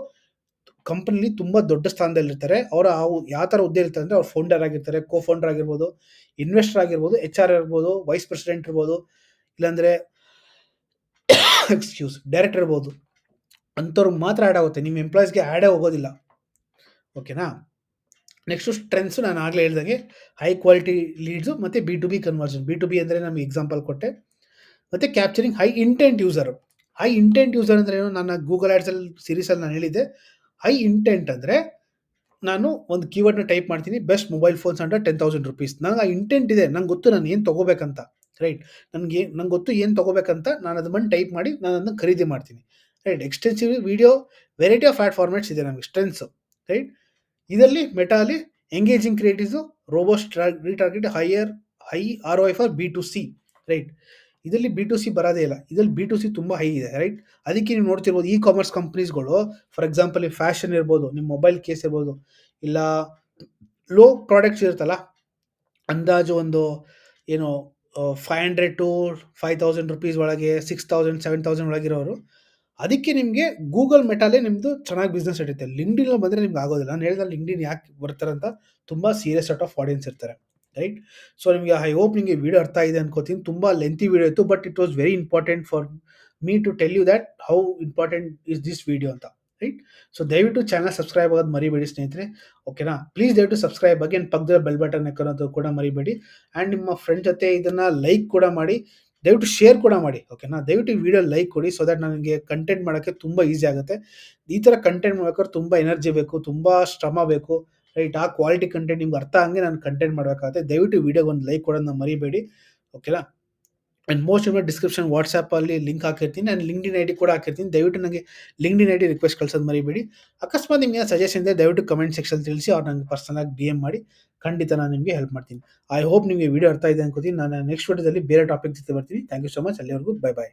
ಕಂಪನಿಲಿ ತುಂಬ ದೊಡ್ಡ ಸ್ಥಾನದಲ್ಲಿರ್ತಾರೆ. ಅವರು ಯಾವ ಥರ ಹುದ್ದೆ ಇರ್ತಾರೆ ಅಂದರೆ, ಅವ್ರು ಫೌಂಡರ್ ಆಗಿರ್ತಾರೆ, ಕೋ ಫೌಂಡರ್ ಆಗಿರ್ಬೋದು, ಇನ್ವೆಸ್ಟರ್ ಆಗಿರ್ಬೋದು, HR ಇರ್ಬೋದು, ವೈಸ್ ಪ್ರೆಸಿಡೆಂಟ್ ಇರ್ಬೋದು, ಇಲ್ಲಾಂದರೆ ಡೈರೆಕ್ಟರ್ ಇರ್ಬೋದು. ಅಂಥವ್ರಿಗೆ ಮಾತ್ರ ಆ್ಯಡ್ ಆಗುತ್ತೆ. ನಿಮ್ಮ ಎಂಪ್ಲಾಯೀಸ್ಗೆ ಆ್ಯಡೇ ಹೋಗೋದಿಲ್ಲ, ಓಕೆನಾ? ನೆಕ್ಸ್ಟು ಸ್ಟ್ರೆಂತ್ಸು ನಾನು ಆಗಲೇ ಹೇಳ್ದಂಗೆ ಹೈ ಕ್ವಾಲಿಟಿ ಲೀಡ್ಸು ಮತ್ತು B2B ಕನ್ವರ್ಷನ್. B2B ಅಂದರೆ ನಮಗೆ ಎಕ್ಸಾಂಪಲ್ ಕೊಟ್ಟೆ. ಮತ್ತು capturing high intent user. High intent user ಅಂದರೆ ಏನು? ನಾನು ಗೂಗಲ್ ಆ್ಯಡ್ಸಲ್ಲಿ ಸೀರೀಸಲ್ಲಿ ನಾನು ಹೇಳಿದ್ದೆ. ಹೈ ಇಂಟೆಂಟ್ ಅಂದರೆ ನಾನು ಒಂದು ಕೀವರ್ಡ್ನ ಟೈಪ್ ಮಾಡ್ತೀನಿ, ಬೆಸ್ಟ್ ಮೊಬೈಲ್ ಫೋನ್ಸ್ ಅಂಡರ್ ₹10,000. ನನಗೆ ಆ ಇಂಟೆಂಟ್ ಇದೆ, ನಂಗೆ ಗೊತ್ತು ನಾನು ಏನು ತೊಗೋಬೇಕಂತ, ರೈಟ್? ನಂಗೆ ಗೊತ್ತು ಏನು ತೊಗೋಬೇಕಂತ. ನಾನು ಅದು ಬಂದು ಟೈಪ್ ಮಾಡಿ ನಾನು ಅದನ್ನು ಖರೀದಿ ಮಾಡ್ತೀನಿ, right? Extensive video, variety of ad formats ಇದೆ ನಮಗೆ ಸ್ಟ್ರೆಂತ್ಸು, ರೈಟ್? ಇದರಲ್ಲಿ ಮೆಟಾಲಿ engaging creatives, robust retarget, high ROI for B2C, right? ಇದರಲ್ಲಿ B2C ಬರೋದೇ ಇಲ್ಲ. ಇದರಲ್ಲಿ B2C ತುಂಬ ಹೈ ಇದೆ, ರೈಟ್? ಅದಕ್ಕೆ ನೀವು ನೋಡ್ತಿರ್ಬೋದು ಕಾಮರ್ಸ್ ಕಂಪ್ನೀಸ್ಗಳು, ಫಾರ್ ಎಕ್ಸಾಂಪಲ್ ಈ ಫ್ಯಾಷನ್ ಇರ್ಬೋದು, ನಿಮ್ಮ ಮೊಬೈಲ್ ಕೇಸ್ ಇರ್ಬೋದು, ಇಲ್ಲ ಲೋ ಪ್ರಾಡಕ್ಟ್ಸ್ ಇರುತ್ತಲ್ಲ, ಅಂದಾಜು ಒಂದು ಏನು $500 to $5,000 ಒಳಗೆ, $6,000 $7,000 ಒಳಗಿರೋರು, ಅದಕ್ಕೆ ನಿಮಗೆ ಗೂಗಲ್ ಮೆಟಾಲೇ ನಿಮ್ಮದು ಚೆನ್ನಾಗಿ ಬಿಸ್ನೆಸ್ ನಡೀತೆ. ಲಿಂಕ್ಡ್ಇನಲ್ಲಿ ಬಂದರೆ ನಿಮ್ಗೆ ಆಗೋದಿಲ್ಲ. ನಾನು ಹೇಳಿದ್ರೆ ಲಿಂಕ್ಡ್ಇನ್ ಯಾಕೆ ಬರ್ತಾರಂತ, ತುಂಬ ಸೀರಿಯಸ್ ಸೆಟ್ ಆಫ್ ಆಡಿಯನ್ಸ್ ಇರ್ತಾರೆ, ರೈಟ್? ಸೊ ನಿಮಗೆ ಐ ಹೋಪ್ ನಿಮಗೆ ವಿಡಿಯೋ ಅರ್ಥ ಆಗಿದೆ ಅನ್ಕೋತೀನಿ. ತುಂಬ ಲೆಂತಿ ವಿಡಿಯೋ ಇತ್ತು, but it was very important for me to tell you that how important is this video ಅಂತ, ರೈಟ್? ಸೊ ದಯವಿಟ್ಟು ಚಾನಲ್ ಸಬ್ಸ್ಕ್ರೈಬ್ ಆಗೋದು ಮರಿಬೇಡಿ ಸ್ನೇಹಿತರೆ, ಓಕೆನಾ? ಪ್ಲೀಸ್ ದಯವಿಟ್ಟು ಸಬ್ಸ್ಕ್ರೈಬ್ ಆಗಿ, ಆ್ಯಂಡ್ ಪಕ್ಕದ ಬೆಲ್ ಬಟನ್ ಹಾಕೋದು ಕೂಡ ಮರಿಬೇಡಿ. ಆ್ಯಂಡ್ ನಿಮ್ಮ ಫ್ರೆಂಡ್ ಜೊತೆ ಇದನ್ನು ಲೈಕ್ ಕೂಡ ಮಾಡಿ, ದಯವಿಟ್ಟು ಶೇರ್ ಕೂಡ ಮಾಡಿ, ಓಕೆನಾ? ದಯವಿಟ್ಟು ಈ ವಿಡಿಯೋ ಲೈಕ್ ಕೊಡಿ, ಸೊ ದಟ್ ನನಗೆ ಕಂಟೆಂಟ್ ಮಾಡೋಕ್ಕೆ ತುಂಬ ಈಸಿ ಆಗುತ್ತೆ. ಈ ಥರ ಕಂಟೆಂಟ್ ಮಾಡ್ಬೇಕಾದ್ರೆ ತುಂಬ ಎನರ್ಜಿ ಬೇಕು, ತುಂಬ ಶ್ರಮ ಬೇಕು, ರೈಟ್? ಆ ಕ್ವಾಲಿಟಿ ಕಂಟೆಂಟ್ ನಿಮ್ಗೆ ಅರ್ಥ ಹಂಗೆ ನಾನು ಕಂಟೆಂಟ್ ಮಾಡಬೇಕಾಗುತ್ತೆ. ದಯವಿಟ್ಟು ವಿಡಿಯೋಗೆ ಒಂದು ಲೈಕ್ ಕೊಡೋದನ್ನ ಮರಿಬೇಡಿ, ಓಕೆನಾ? ಆ್ಯಂಡ್ ಮೋಸ್ಟ್ ಇಂಪಾರ್ಟೆಂಟ್ ಡಿಸ್ಕ್ರಿಪ್ಷನ್ ವಾಟ್ಸಪ್ಪಲ್ಲಿ ಲಿಂಕ್ ಹಾಕಿರ್ತೀನಿ, ಆ್ಯಂಡ್ ಲಿಂಕ್ಡ್ಇನ್ ID ಕೂಡ ಹಾಕಿರ್ತೀನಿ. ದಯವಿಟ್ಟು ನನಗೆ ಲಿಂಕ್ಡ್ಇನ್ ID ರಿಕ್ವೆಸ್ಟ್ ಕಳ್ಸೋದು ಮರಿಬೇಡಿ. ಅಕಸ್ಮಾತ್ ನಿಮಗೆ ಸಜೆಷನ್ ಇದೆ ದಯವಿಟ್ಟು ಕಮೆಂಟ್ ಸೆಕ್ಷನ್ ತಿಳಿಸಿ, ಅವ್ರು ನನಗೆ ಪರ್ಸನಲಾಗಿ DM ಮಾಡಿ, ಖಂಡಿತ ನಾನು ನಿಮಗೆ ಹೆಲ್ಪ್ ಮಾಡ್ತೀನಿ. ಐ ಹೋಪ್ ನಿಮಗೆ ವಿಡಿಯೋ ಅರ್ಥ ಇದೆ ಅನ್ಕೋತೀನಿ. ನಾನು ನೆಕ್ಸ್ಟ್ ವಿಡಿಯೋದಲ್ಲಿ ಬೇರೆ ಟಾಪಿಕ್ ಜೊತೆ ಬರ್ತೀನಿ. Thank you so much. ಅಲ್ಲಿವರೆಗೂ ಬೈ ಬಾಯ್.